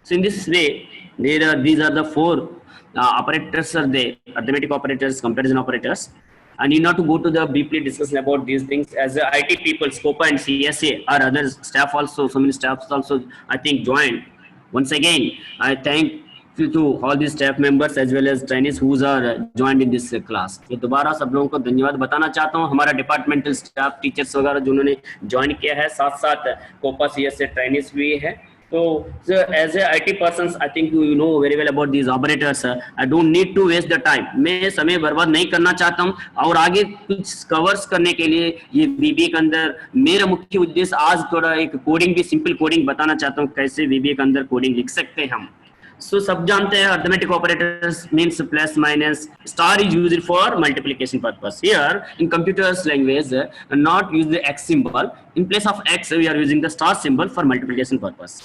So in this way, these are the 4 operators are there: arithmetic operators, comparison operators. And you not to go to the deeply discussion about these things as the IT people, Scopa and CSA, or other staff also, so many staffs also I think joined. Once again, I thank you to all these staff members as well as trainees who are joined in this class. तो दोबारा सब लोगों को धन्यवाद बताना चाहता हूँ. हमारा डिपार्टमेंटल स्टाफ, टीचर्स वगैरह जिन्होंने ज्वाइन किया है, साथ साथ कोपा CSA ट्रेनिंग्स भी है. So as a IT persons, I think you know very well about these operators. I don't need to waste the time. मैं समय बर्बाद नहीं करना चाहता हूँ और आगे कुछ कवर्स करने के लिए ये VBA के अंदर मेरा मुख्य उद्देश्य आज थोड़ा एक कोडिंग भी, सिंपल कोडिंग बताना चाहता हूँ कैसे VBA के अंदर कोडिंग लिख सकते हैं हम. So सब जानते हैं arithmetic operators means plus minus. Star is used for multiplication purpose. Here in computers language, not use the X symbol. In place of X, we are using the star symbol for multiplication purpose.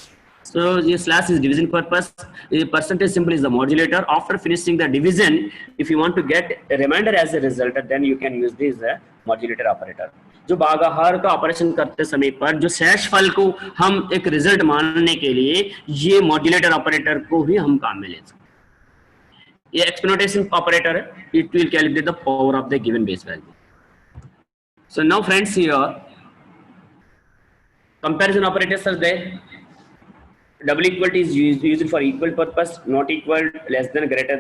So the slash is division purpose. The percentage symbol is the modulator. After finishing the division, if you want to get a remainder as a result, then you can use this modulator operator. जो भागाहार का operation करते समय पर जो शेष फल को हम एक रिजल्ट मानने के लिए ये मॉड्यूलेटर ऑपरेटर को ही हम काम में ले सकते हैं. ये एक्सपोनेंशियल ऑपरेटर है. It will calculate the power of the given base value. So now friends, here comparison operators are there. Double equal is used for equal purpose, not equal, less than, greater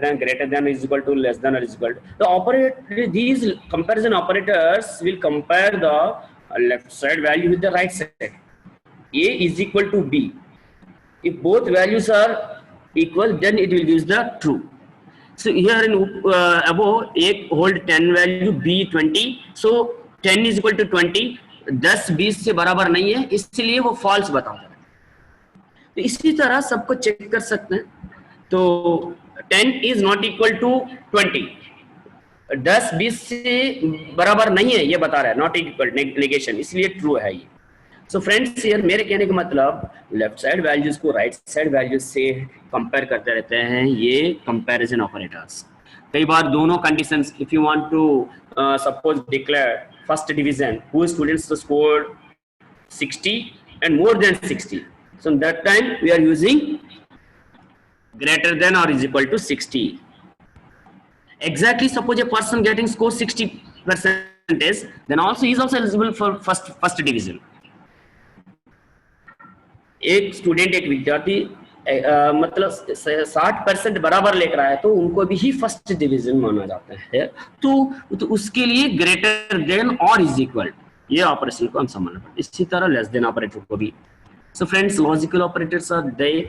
than is equal to, less than or is equal to. These comparison operators will compare the left side value with the right side. A is equal to B. If both values are equal, then it will use the true. So here in above, A hold 10 value, B 20. So 10 is equal to 20. 10 20 से बराबर नहीं है, इसलिए वो false बताता है. तो इसी तरह सबको चेक कर सकते हैं. तो 10 is not equal to 20. 10 20 से बराबर नहीं है ये बता रहा है, not equal, negation, इसलिए ट्रू है ये. सो फ्रेंड्स, हियर मेरे कहने का मतलब लेफ्ट साइड वैल्यूज को राइट साइड वैल्यूज से कंपेयर करते रहते हैं ये कंपैरिजन ऑपरेटर्स. कई बार दोनों conditions, if you want to suppose declare first division who students scored 60 and more than 60. So in that time we are using greater than or is equal to 60. Exactly, suppose a person getting score 60%, then also he is also eligible for first division. एक student, एक विद्यार्थी मतलब 60% बराबर लेकर रहा है तो उनको भी ही फर्स्ट डिवीजन माना जाता है. तो उसके लिए ग्रेटर देन और इज इक्वल ये ऑपरेशन को हम समझना पड़ता है. इसी तरह लेस देन ऑपरेटर को भी. So friends, logical operators are there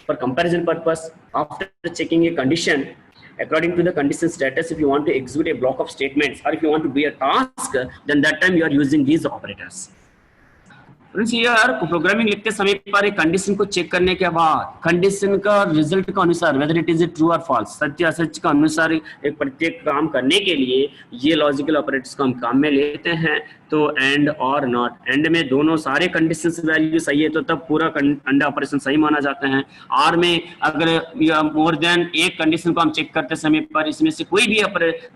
for comparison purpose. After checking a condition, according to the condition status, if you want to execute a block of statements or if you want to do a task, then that time you are using these operators. Friends, यार programming लिखते समय पर एक condition को check करने के बाद condition का रिजल्ट के अनुसार वेदर इट इज ट्रू और फॉल्स, सत्य असत्य का अनुसार एक प्रत्येक काम करने के लिए ये लॉजिकल ऑपरेटर्स को हम काम में लेते हैं. तो एंड और नॉट, एंड में दोनों सारे कंडीशंस वैल्यू सही है तो तब पूरा अंडर ऑपरेशन सही माना जाता है. आर में अगर मोर देन एक कंडीशन को हम चेक करते समय पर इसमें से कोई भी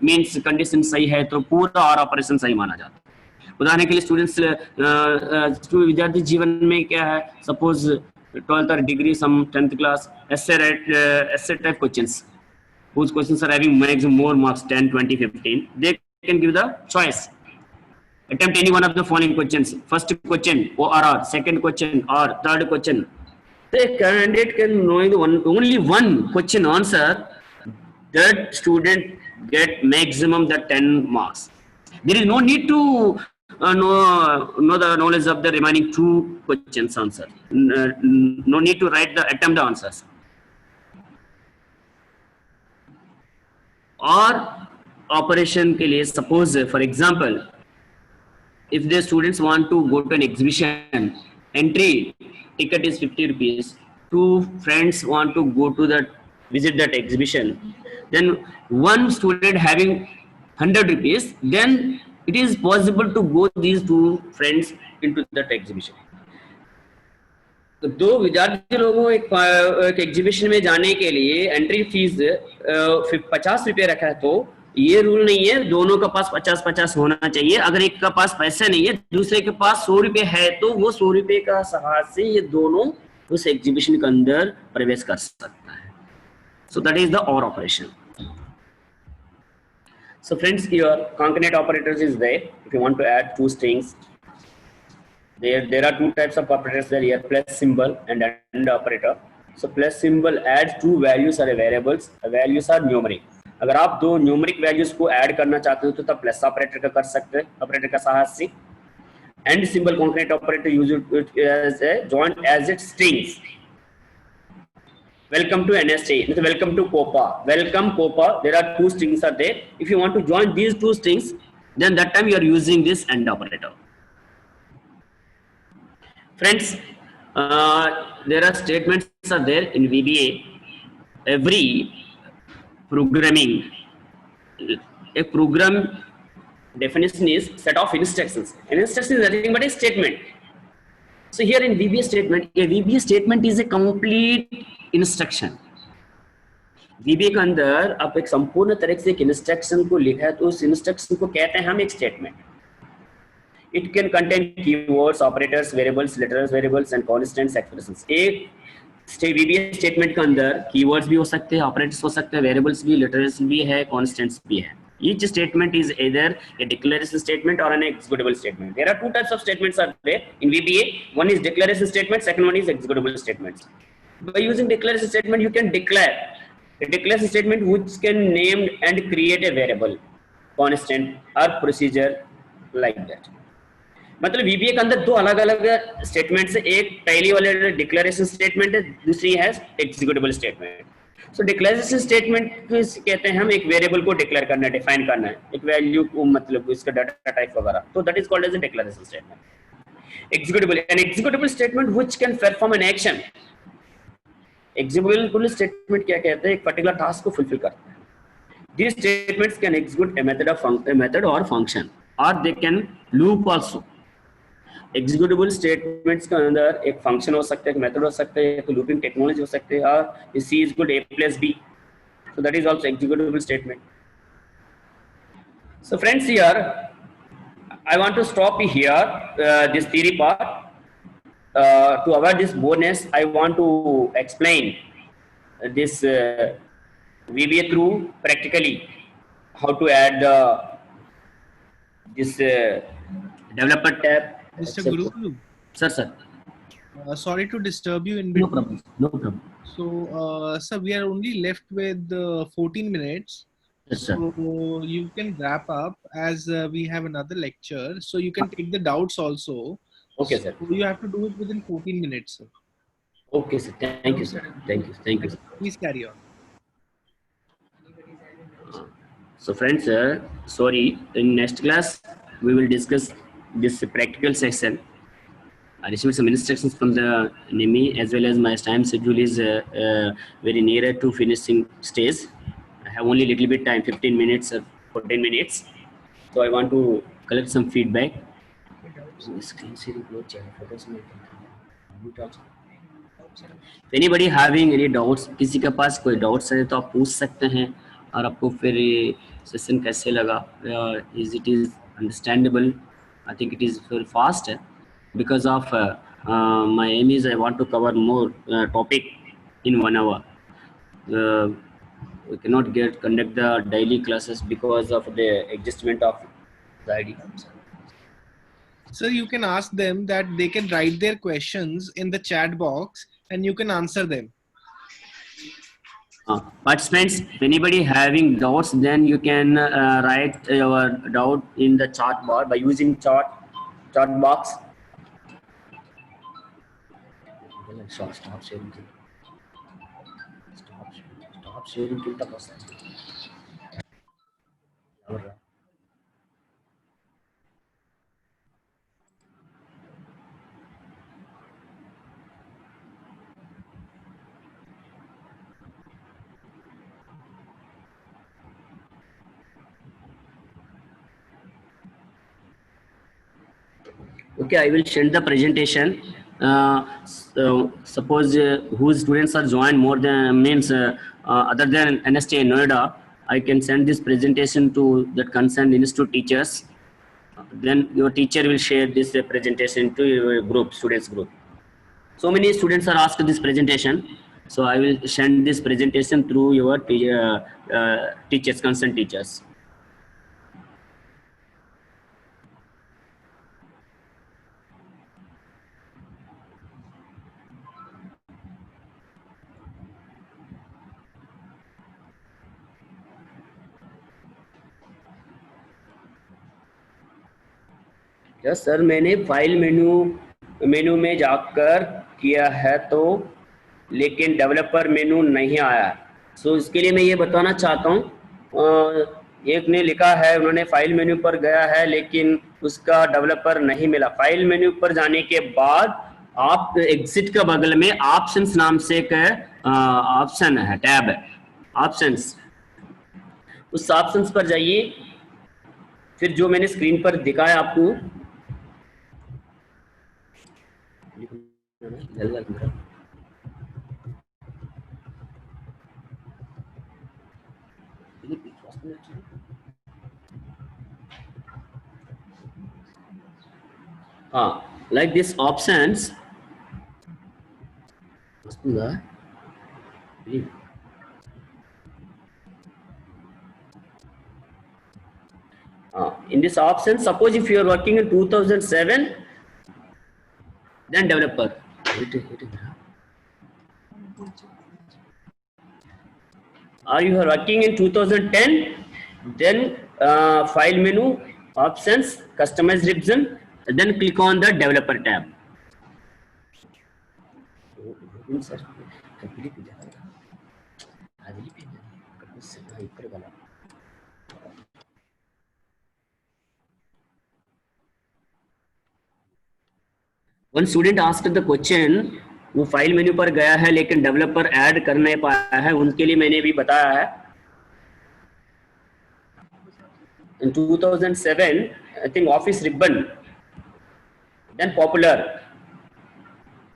मीन्स कंडीशन सही है तो पूरा आर ऑपरेशन सही माना जाता है. उदाहरण के लिए स्टूडेंट्स विद्यार्थी जीवन में क्या है, suppose 12th or degree, some 10th class essay type questions whose questions are having maximum more marks 10 20 15, they can give the choice, attempt any one of the following questions. First question ORR, second question or third question. The candidate can know only one question answer, that student get maximum the 10 marks. There is no need to know the knowledge of the remaining two questions answer. No need to write the attempt the answers. और operation के लिए suppose for example if the students want to go to an exhibition, entry ticket is 50 rupees, two friends want to go to that visit that exhibition, then one student having 100 rupees, then it is possible to go these two friends, into that exhibition. तो दो विद्यार्थी लोगों को एक exhibition में जाने के लिए एंट्री फीस 50 रुपये रखा है, तो ये रूल नहीं है दोनों का पास 50-50 होना चाहिए। अगर एक का पास पैसा नहीं है, दूसरे के पास 100 रुपये है, तो वो 100 रुपये का सहारा से ये दोनों उस एग्जीबिशन के अंदर प्रवेश कर सकता है। So that is the OR operation. So friends, your concatenate operators is there. If you want to add two strings, there are two types of operators there, here plus symbol and AND operator. So plus symbol adds two values or variables. Values are numeric. अगर आप दो numeric values को add करना चाहते हो तो तब plus operator का कर सकते हैं, ऑपरेटर का सहायता से। And symbol concatenate operator use it as a joint as it strings. Welcome to NSA, welcome to COPA. Welcome COPA. There are two strings are there. If you want to join these two strings, then that time you are using this AND operator. Friends, there are statements are there in VBA. Every programming, a program definition is set of instructions. An instruction is nothing but a statement. So here in VBA statement, a VBA statement is a complete instruction. VBA के अंदर आप एक संपूर्ण तरह से एक instruction को लिखा है, तो उस इंस्ट्रक्शन को कहते हैं हम एक statement. It can contain keywords, operators, variables, letters, variables and constants, expressions. एक VBA स्टेटमेंट के अंदर कीवर्ड्स भी हो सकते हैं, ऑपरेटर्स हो सकते हैं, वेरिएबल्स भी, लेटर्स भी है, कॉन्स्टेंट्स भी है। Each statement is either a declaration statement or an executable statement. There are two types of statements are there in VBA. One is declaration statement, second one is executable statements. By using declaration statement, you can declare a declaration statement which can name and create a variable, constant or procedure like that. मतलब VBA के अंदर दो अलग अलग statements है, एक पहली वाले डिक्लेरेशन स्टेटमेंट है, दूसरी है एग्जीक्यूटेबल स्टेटमेंट। सो डिक्लेरेशन स्टेटमेंट कहते हैं हम एक वेरिएबल को डिक्लेयर करना है, डिफाइन करना है, एक वैल्यू को, मतलब इसका डाटा टाइप वगैरह, तो that is called as a declaration statement. Executable, an executable statement which can perform an action. Executable statement क्या कहते हैं, एक पर्टिकुलर टास्क को फुलफिल करता है। These statements can execute a method or function, or they can loop also. Executable statements के अंदर एक फंक्शन हो सकता है, एक मेथड हो सकता है, एक लूपिंग टेक्नोलॉजी हो सकती है, और C is equal to A plus B, so that is also executable statement. So friends, here I want to stop here this theory part. To avoid this boredness, I want to explain this VBA through practically how to add this developer tab. Mr. Guru, Sir. sorry to disturb you in No between. problem. No problem. So, sir, we are only left with 14 minutes. Yes, sir. So you can wrap up as we have another lecture. So you can take the doubts also. Okay, sir. So you have to do it within 14 minutes, sir. Okay, sir. Thank you, sir. Thank you. Thank you, sir. Please carry on. So friends, sorry, in next class we will discuss this practical section. I received some instructions from the NIMI, as well as my time schedule is very nearer to finishing stage. I have only little bit time, 15 minutes or 14 minutes. So I want to collect some feedback. If anybody having any doubts, किसी के पास कोई doubts है तो आप पूछ सकते हैं, और आपको फिर ये सेशन कैसे लगा, is it is understandable? I think it is very fast because of my aim is I want to cover more topic in 1 hour. We cannot conduct the daily classes because of the adjustment of the ID. Sir, you can ask them that they can write their questions in the chat box and you can answer them. Participants, if anybody having doubts, then you can write your doubt in the chat bar by using chat box. Stop sharing. Stop sharing. Okay, I will send the presentation. So suppose whose students are joined more than means other than NST in Noida, I can send this presentation to that concerned institute teachers. Then your teacher will share this presentation to your group, students group. So many students are asked this presentation. So I will send this presentation through your teachers, concerned teachers. Yes sir, मैंने file menu में जाकर किया है तो लेकिन developer मेनू नहीं आया। सो इसके लिए मैं ये बताना चाहता हूँ, एक ने लिखा है उन्होंने फाइल मेन्यू पर गया है लेकिन उसका डेवलपर नहीं मिला। फाइल मेन्यू पर जाने के बाद आप एग्जिट का बगल में ऑप्शंस नाम से एक ऑप्शन है, टैब है ऑप्शंस, उस ऑप्शंस पर जाइए। फिर जो मैंने स्क्रीन पर दिखाया आपको, like this options in this option, suppose if you are working in 2007, then developer. Or you are working in 2010, then file menu, options, customize region, then click on the developer tab. One student asked the question, वो file menu पर गया है लेकिन developer add कर नहीं पाया है, उनके लिए मैंने भी बताया है। In 2007, I think Office Ribbon, then Popular.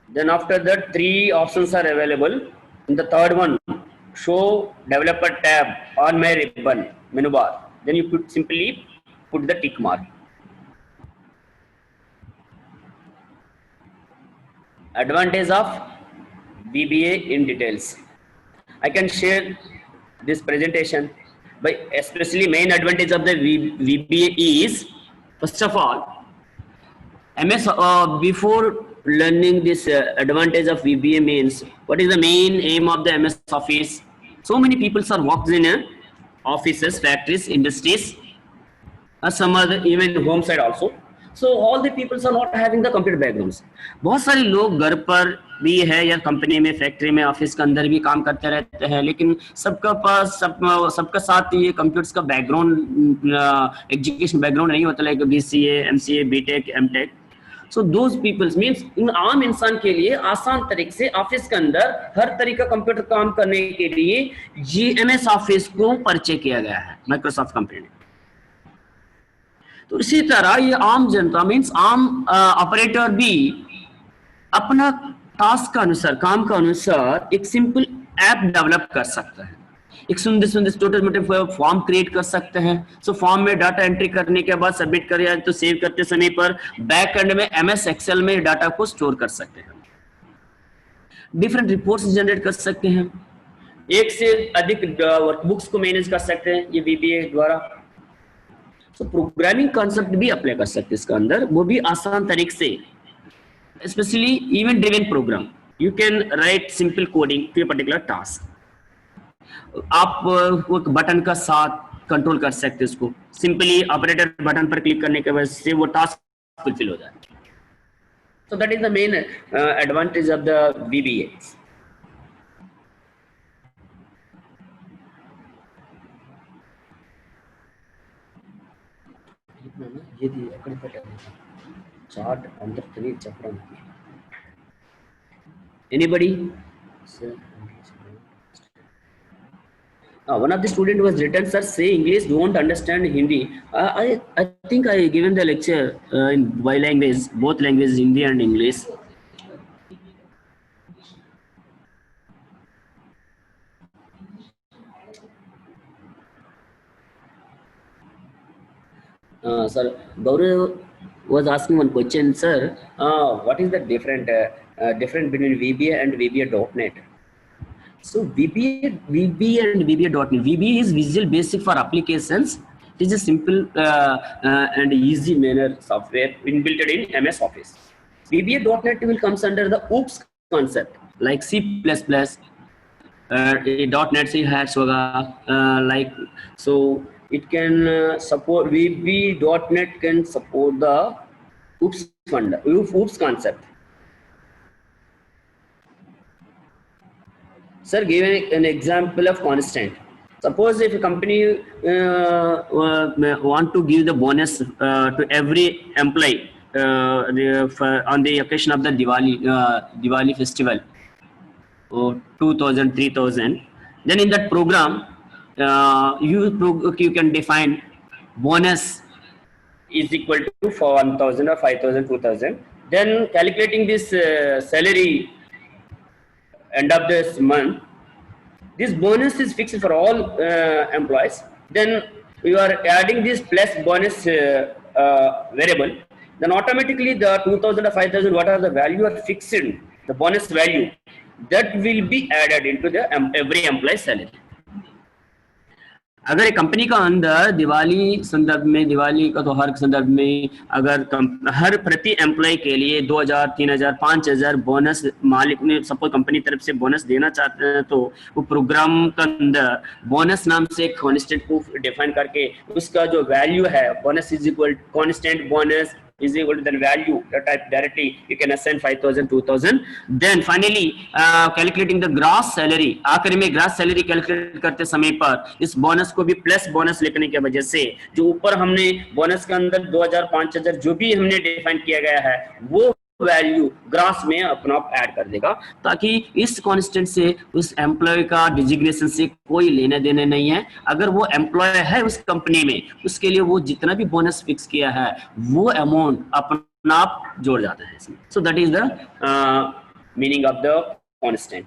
Then after that, 3 options are available. In the third one, show developer tab on my ribbon menu bar. Then you simply put the tick mark. Advantage of VBA in details. I can share this presentation, but especially main advantage of the VBA is, first of all, MS before learning this advantage of VBA means, what is the main aim of the MS Office? So many people are works in offices, factories, industries, some other even home side also. So all the people are not having the computer backgrounds. बहुत सारे लोग घर पर भी है या company में, factory में, ऑफिस के अंदर भी काम करते रहते हैं, लेकिन सबका पास सबका साथ ये कंप्यूटर्स का बैकग्राउंड, एजुकेशन बैकग्राउंड नहीं होता, like BCA, MCA, BTech, MTech. So those peoples means आम इंसान के लिए आसान तरीके से ऑफिस के अंदर हर तरीका कंप्यूटर काम करने के लिए ये MS ऑफिस को परिचय किया गया है माइक्रोसॉफ्ट कंपनी ने। तो इसी तरह ये आम जनता मीन्स आम ऑपरेटर भी अपना टास्क का अनुसार, काम का अनुसार एक सिंपल ऐप डेवलप कर सकता है, एक सुंदर सुंदर छोटे मोटे फॉर्म क्रिएट कर सकते हैं। सो फॉर्म में डाटा एंट्री करने के बाद सबमिट कर या तो सेव करते समय पर बैक एंड में MS एक्सेल में डाटा को स्टोर कर सकते हैं, डिफरेंट रिपोर्ट्स जनरेट कर सकते हैं, एक से अधिक वर्कबुक्स को मैनेज कर सकते हैं ये VBA द्वारा। तो प्रोग्रामिंग कॉन्सेप्ट भी अप्लाई कर सकते हैं इसके अंदर, वो भी आसान तरीके से, specially event driven program. You can write simple coding to a particular task. आप वो बटन का साथ कंट्रोल कर सकते हैं उसको, सिंपली ऑपरेटर बटन पर क्लिक करने के वजह से वो टास्क फुलफिल हो जाए। सो that is the main advantage of the VBA। Chart అందరికీ చెప్పడం. Anybody? One of the student was written, sir, say English, don't understand Hindi. I think I given the lecture in bilanguage, both languages, Hindi and English. Sir, Gaurav was asking one question, sir. What is the difference between VBA and VBA.NET? So VBA and VBA.NET. VBA is Visual Basic for Applications. It is a simple and easy manner software inbuilt in MS Office. VBA.NET will comes under the OOPS concept, like C++, .NET C Hatch like so. It can support VB.NET can support the OOPS concept. Sir, give an example of constant. Suppose if a company want to give the bonus to every employee on the occasion of the Diwali festival, 2,000, 3,000, then in that program, you can define bonus is equal to 1,000 or 5,000, 2,000. Then calculating this salary end of this month, this bonus is fixed for all employees. Then you are adding this plus bonus variable. Then automatically the 2,000 or 5,000, whatever the value are fixed, the bonus value, that will be added into the every employee salary. अगर एक company का अंदर दिवाली संदर्भ में, दिवाली का त्योहार के संदर्भ में अगर हर प्रति एम्प्लॉय के लिए 2,000, 3,000, 5,000 बोनस मालिक ने सपोज कंपनी तरफ से बोनस देना चाहते हैं, तो वो प्रोग्राम के अंदर बोनस नाम से एक कांस्टेंट को डिफाइन करके उसका जो वैल्यू है, bonus is equal constant bonus is equal to the value that type directly you can assign 5,000, 2,000. Then finally calculating the gross salary. आखिर में ग्रास सैलरी कैलकुलेट करते समय पर इस बोनस को भी प्लस बोनस लिखने की वजह से जो ऊपर हमने बोनस के अंदर 2,000, 5,000 जो भी हमने डिफाइन किया गया है वो वैल्यू ग्रास में अपना आप ऐड कर देगा, ताकि इस कांस्टेंट से उस एम्प्लॉय का डिजिग्नेशन से कोई लेने देने नहीं है. अगर वो एम्प्लॉय है उस कंपनी में, उसके लिए वो जितना भी बोनस फिक्स किया है वो अमाउंट अपना आप जोड़ जाता है इसमें. सो that is the meaning of the constant.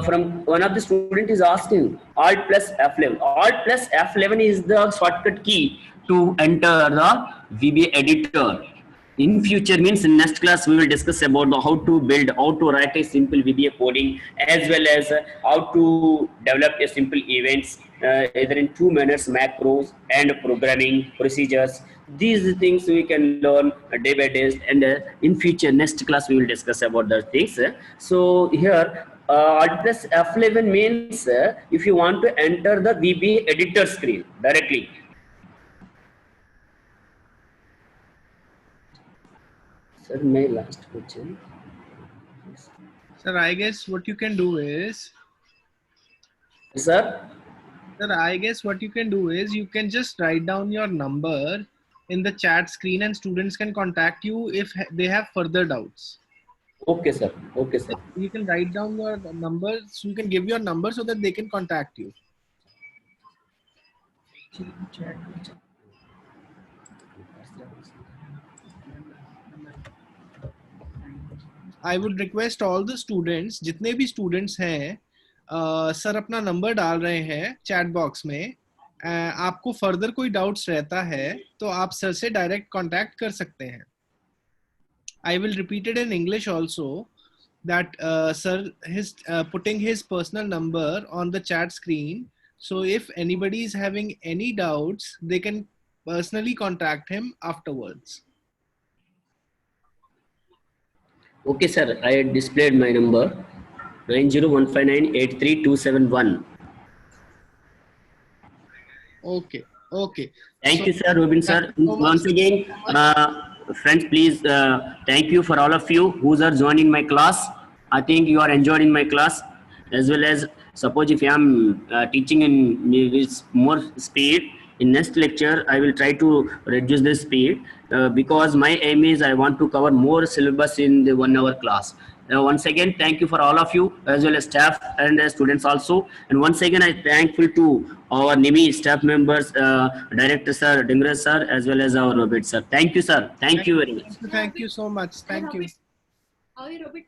From one of the student is asking Alt plus F11. Alt plus F11 is the shortcut key to enter the VBA editor. In future means in next class we will discuss about how to build, how to write a simple VBA coding, as well as how to develop a simple events either in 2 minutes macros and programming procedures. These things we can learn day by day, and in future next class we will discuss about those things. So here Alt plus F11 means if you want to enter the VBA editor screen directly. Sir, my last question. Sir, I guess what you can do is, Sir, I guess what you can do is you can just write down your number in the chat screen and students can contact you if they have further doubts. okay sir, okay sir. You can write down your number, so you can give your number so that they can contact you. I would request all the students, जितने भी students हैं, sir अपना number डाल रहे हैं chat box में. आपको further कोई डाउट्स रहता है तो आप सर से डायरेक्ट कांटेक्ट कर सकते हैं. I will repeat it in English also, that sir is putting his personal number on the chat screen. So if anybody is having any doubts, they can personally contact him afterwards. Okay sir, I displayed my number 9015983271. Okay, okay. Thank you sir, Robin sir. Once again, friends, please thank you for all of you who are joining my class. I think you are enjoying my class, as well as suppose if I am teaching in with more speed, in next lecture I will try to reduce the speed because my aim is I want to cover more syllabus in the 1 hour class. Once again, thank you for all of you, as well as staff and students also. And once again, I thankful to our NIMI staff members, Director Sir, Dingre Sir, as well as our Robert Sir. Thank you, sir. Thank you very much. Thank you so much. Thank you. How are you, Robert?